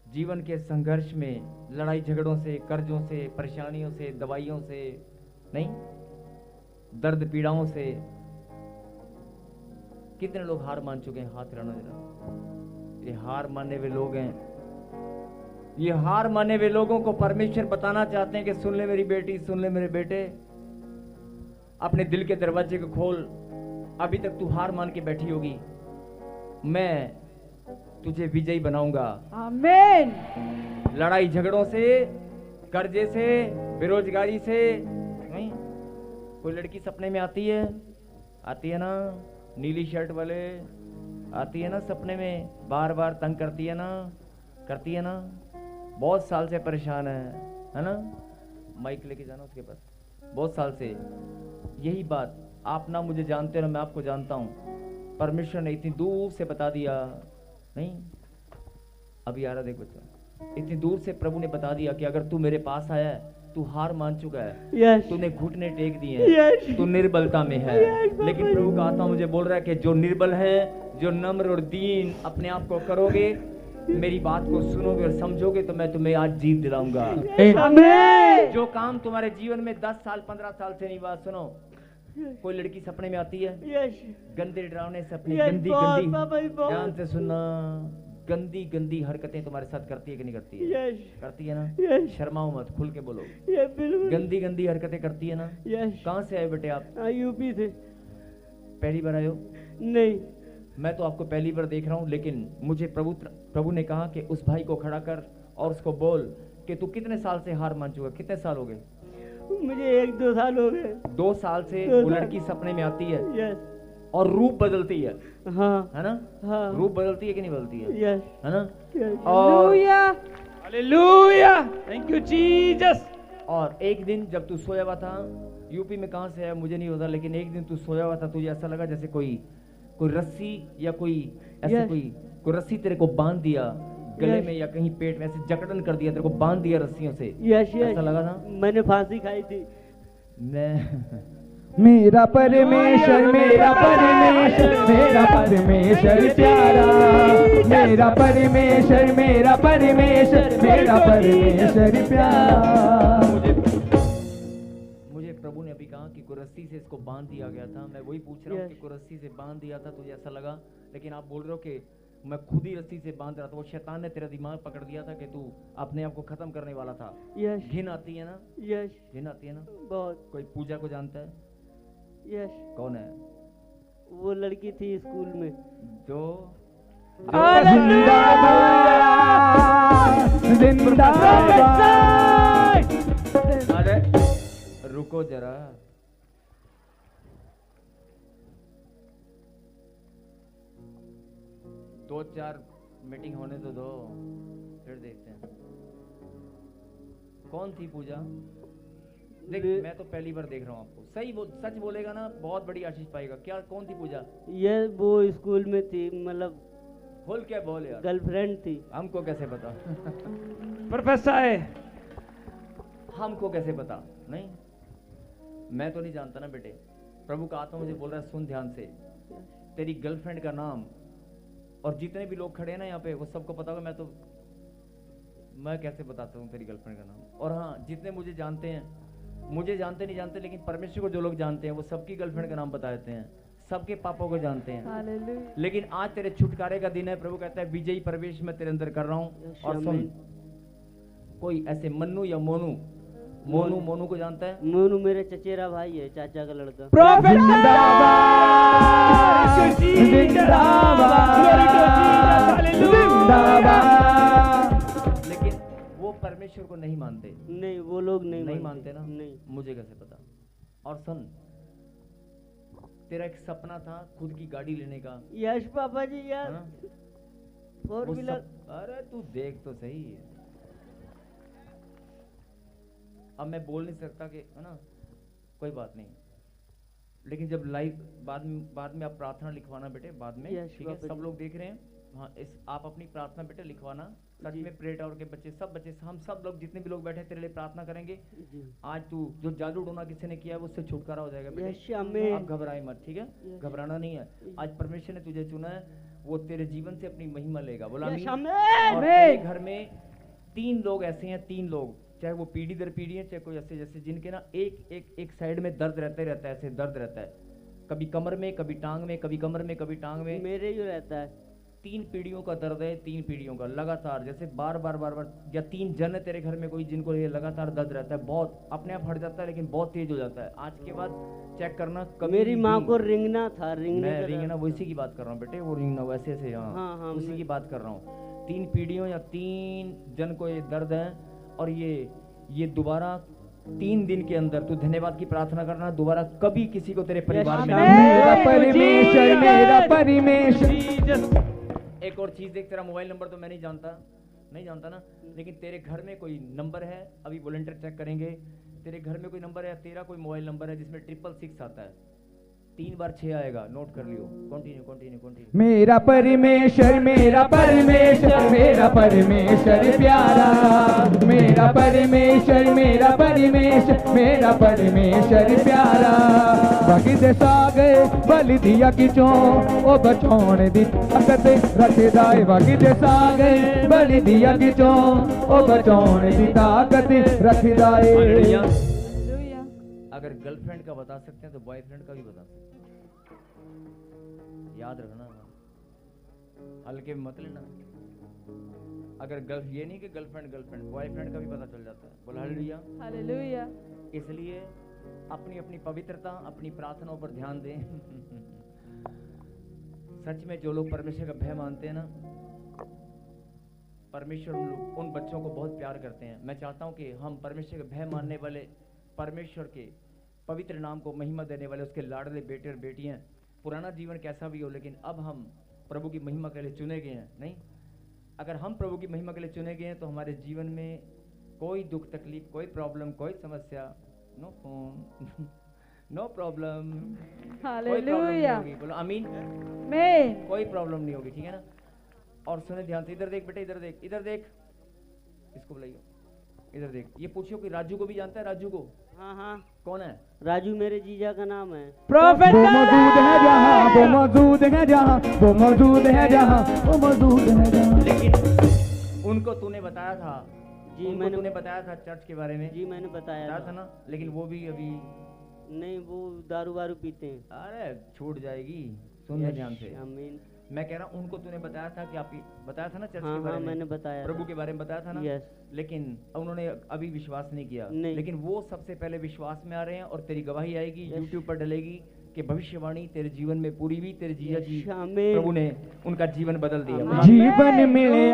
जीवन के संघर्ष में, लड़ाई झगड़ों से, कर्जों से, परेशानियों से, दवाइयों से, नहीं, दर्द पीड़ाओं से। कितने लोग हार मान चुके हैं? हाथ हिलाना जरा। ये हार मानने वे लोग हैं। ये हार माने वे लोगों को परमेश्वर बताना चाहते हैं कि सुन ले मेरी बेटी, सुन ले मेरे बेटे, अपने दिल के दरवाजे को खोल। अभी तक तू हार मान के बैठी होगी, मैं तुझे विजयी बनाऊंगा। आमीन। लड़ाई झगड़ों से, कर्जे से, बेरोजगारी से। नहीं, कोई लड़की सपने में आती है ना, नीली शर्ट वाले, आती है ना सपने में, बार बार तंग करती है ना, बहुत साल से परेशान है ना। माइक लेके जाना उसके पास। बहुत साल से यही बात, आप ना मुझे जानते हो ना मैं आपको जानता हूँ। परमेश्वर ने इतनी दूर से बता दिया नहीं, अभी आ रहा देख बच्चा, इतनी दूर से प्रभु ने बता दिया कि अगर तू मेरे पास आया है, तू हार मान चुका है, यस तूने घुटने टेक दिए हैं, यस तू निर्बलता में है। Yes, लेकिन प्रभु का आत्मा मुझे बोल रहा है कि जो निर्बल है, जो नम्र और दीन अपने आप को करोगे, मेरी बात को सुनोगे और समझोगे, तो मैं तुम्हें आज जीत दिलाऊंगा। आमीन जो काम तुम्हारे जीवन में 10 साल 15 साल से नहीं हुआ, सुनो, कोई लड़की सपने में आती है, यस गंदे डरावने सपने, Yes, गंदी बहुत, गंदी, बाबा जी, बहुत। ध्यान से सुनना, गंदी गंदी हरकतें तुम्हारे साथ करती है कि नहीं करती है? यस करती है ना? यस शर्माओ मत, खुल के बोलो। ये बिल्कुल गंदी गंदी हरकतें करती है ना? यस कहाँ से आए बेटे आप? यूपी से पहली बार आए हो? नहीं मैं तो आपको पहली बार देख रहा हूँ, लेकिन मुझे प्रभु ने कहा कि उस भाई को खड़ा कर और उसको बोल कि तू कितने साल से हार मान चुका? कितने साल हो गए? मुझे 1-2 साल हो गए 2 साल से 2 वो साल। लड़की सपने में आती है यस और रूप बदलती है हाँ ना? हाँ रूप बदलती है कि नहीं बदलती है? यस है ना? यस और hallelujah. Hallelujah, thank you Jesus. और एक दिन जब तू सोया हुआ था, यूपी में कहाँ से आया मुझे नहीं होता, लेकिन एक दिन तू सोया हुआ था, तुझे ऐसा लगा जैसे कोई रस्सी या कोई ऐसे Yes. कोई रस्सी तेरे को बांध दिया गले Yes. में या कहीं पेट में, ऐसे जकड़न कर दिया, तेरे को बांध दिया रस्सियों से। यस यस ऐसा लगा था? मैंने फांसी खाई थी मैं मेरा परमेश्वर, मेरा परमेश्वर, मेरा परमेश्वर प्यारा, मेरा परमेश्वर, मेरा परमेश्वर, मेरा परमेश्वर प्यारा। मुझे प्रभु ने अभी कहा कि कुरस्सी से इसको बांध दिया गया था। मैं वही पूछ रहा हूँ Yes. कि कुरस्सी से बांध दिया था, तुझे ऐसा लगा, लेकिन आप बोल रहे हो कि मैं खुद ही रस्सी से बांध रहा था। वो शैतान ने तेरा दिमाग पकड़ दिया था कि तू अपने आप को खत्म करने वाला था। यस घिन आती है ना? यस घिन आती है ना? बहुत कोई पूजा को जानता है? यस कौन है? वो लड़की थी स्कूल में जो जिंदाबाद, जिंदाबाद। अरे रुको जरा, दो चार मीटिंग होने तो दो, फिर देखते हैं कौन थी पूजा। देख, मैं तो पहली बार देख रहा हूँ आपको। सही सच बोलेगा ना, बहुत बड़ी आशीष पाएगा। क्या, कौन थी पूजा? ये वो स्कूल में थी, मतलब बोल, क्या बोल यार, गर्लफ्रेंड थी हमको कैसे पता? प्रोफेसर हमको कैसे पता? नहीं, मैं तो नहीं जानता ना बेटे। प्रभु का आत्मा मुझे बोल रहा है, सुन ध्यान से, तेरी गर्लफ्रेंड का नाम, और जितने भी लोग खड़े हैं ना यहाँ पे, वो सबको पता होगा। मैं कैसे बताता हूँ तेरी गर्लफ्रेंड का नाम? और हाँ, जितने मुझे जानते हैं, मुझे जानते नहीं जानते, लेकिन परमेश्वर को जो लोग जानते हैं, वो सबकी गर्लफ्रेंड का नाम बता देते हैं, सबके पापों को जानते हैं। हालेलुया। लेकिन आज तेरे छुटकारे का दिन है। प्रभु कहता है, विजयी प्रवेश मैं तेरे अंदर कर रहा हूँ। और सुन, कोई ऐसे मन्नू या मोनू, मोनू को जानता है? मोनू मेरे चचेरा भाई है, चाचा का लड़का। जिंदाबाद, जिंदाबाद, जिंदाबाद। लेकिन वो परमेश्वर को नहीं मानते। नहीं, वो लोग नहीं मानते ना? नहीं मुझे कैसे पता? और सुन, तेरा एक सपना था खुद की गाड़ी लेने का। यश पापा जी यार, हाँ? 4 वो व्हीलर। अरे तू देख तो सही है। अब मैं बोल नहीं सकता कि, है ना, कोई बात नहीं, लेकिन जब लाइव बाद में आप प्रार्थना लिखवाना बेटे, बाद में, Yes, ठीक है? बाबा सब जी। लोग देख रहे हैं। हाँ, आप अपनी प्रार्थना बेटे लिखवाना। सच जी। में प्रे टावर के बच्चे, सब बच्चे, हम सब लोग, जितने भी लोग बैठे हैं, तेरे लिए प्रार्थना करेंगे। जी आज तू जो जादू टोना किसी ने किया है, उससे छुटकारा हो जाएगा बेटे। यश आमीन। आप घबराए मत, ठीक है? Yes. घबराना नहीं है। आज परमेश्वर ने तुझे चुना है, वो तेरे जीवन से अपनी महिमा लेगा। बोला यश आमीन। आमीन। और तेरे घर में 3 लोग ऐसे हैं, 3 लोग, चाहे वो पीढ़ी दर पीढ़ी है, चाहे कोई ऐसे जैसे जिनके ना एक साइड में दर्द रहता है, ऐसे दर्द रहता है, कभी कमर में, कभी टांग में, कभी कमर में, कभी टांग में। मेरे ही रहता है। 3 पीढ़ियों का दर्द है, 3 पीढ़ियों का लगातार, जैसे बार बार, या 3 जन है तेरे घर में कोई, जिनको ये लगातार दर्द रहता है, बहुत अपने आप हट जाता है, लेकिन बहुत तेज हो जाता है। आज के बाद चेक करना, कभी मेरी भी- माँ को रिंगना था, रिंगने मैं का रिंगना, दर्द वो इसी की बात कर रहा हूँ बेटे, वो रिंगना वैसे से, हाँ, हाँ हाँ, उसी मैं- की बात कर रहा हूँ। 3 पीढ़ियों या 3 जन को ये दर्द है, और ये दोबारा 3 दिन के अंदर तू धन्यवाद की प्रार्थना करना, दोबारा कभी किसी को तेरे परिवार में आमीन। मेरा परमेश्वर, मेरा परमेश्वर। एक और चीज देख, तेरा मोबाइल नंबर तो मैं नहीं जानता ना, लेकिन तेरे घर में कोई नंबर है, अभी वॉलंटियर चेक करेंगे, तेरे घर में कोई नंबर है, तेरा कोई मोबाइल नंबर है जिसमें 666 आता है, 3 बार 6 आएगा, नोट कर लियो। Continue continue continue. मेरा परमेश्वर मेरा परमेश्वर मेरा परमेश्वर प्यारा, मेरा परमेश्वर मेरा परमेश्वर मेरा परमेश्वर प्यारा। बाकी दे सागे बलि दिया किचों ओ बचौने दी ताकत रखदा है। बाकी दे सागे बलि दिया किचों ओ बचौने दी ताकत रखदा है। हालेलुया। हालेलुया। अगर गर्लफ्रेंड का बता सकते हैं तो बॉयफ्रेंड का भी बता सकते हैं। याद रखना, हल्के में मत लेना। अगर गर्ल ये नहीं कि गर्लफ्रेंड गर्लफ्रेंड, बॉयफ्रेंड का भी पता चल जाता है। बोला हालेलुया। हालेलुया। इसलिए अपनी अपनी पवित्रता, अपनी प्रार्थनाओं पर ध्यान दें। सच में जो लोग परमेश्वर का भय मानते हैं ना, परमेश्वर उन बच्चों को बहुत प्यार करते हैं। मैं चाहता हूं कि हम परमेश्वर का भय मानने वाले, परमेश्वर के पवित्र नाम को महिमा देने वाले उसके लाडले बेटे और बेटियां, पुराना जीवन कैसा भी हो लेकिन अब हम प्रभु की महिमा के लिए चुने गए हैं। नहीं, अगर हम प्रभु की महिमा के लिए चुने गए हैं तो हमारे जीवन में कोई दुख तकलीफ, कोई प्रॉब्लम, कोई समस्या, no phone, no problem, hallelujah. बोलो आमीन। मैं कोई प्रॉब्लम नहीं होगी, ठीक है ना। और सुने ध्यान से, इधर देख बेटे, इधर देख, इधर देख, इसको बुलाइए, इधर देख। ये पूछियो कि राजू को भी जानता है? राजू को? हाँ हाँ, कौन है? राजू मेरे जीजा का नाम है। प्रोफेट वो मौजूद है जहाँ, वो मौजूद है जहाँ, वो मौजूद है जहाँ, वो मौजूद है जहाँ। लेकिन उनको तूने बताया था, जी उनको मैंने तूने बताया था चर्च के बारे में? जी मैंने बताया बताया था ना, लेकिन वो भी अभी नहीं, वो दारू वारू पीते हैं। अरे छूट जाएगी, सुनने ध्यान से। आमीन। मैं कह रहा हूँ उनको तूने बताया था कि आप बताया था ना चर्च हाँ के बारे हाँ, में, मैंने बताया प्रभु के बारे में बताया था ना। यस। लेकिन उन्होंने अभी विश्वास नहीं किया। नहीं। लेकिन वो सबसे पहले विश्वास में आ रहे हैं और तेरी गवाही आएगी, यस। YouTube पर डलेगी कि भविष्यवाणी तेरे जीवन में पूरी हुई। तेरे जीजा जी आमीन। प्रभु ने उनका जीवन बदल दिया। आमीन। जीवन मिले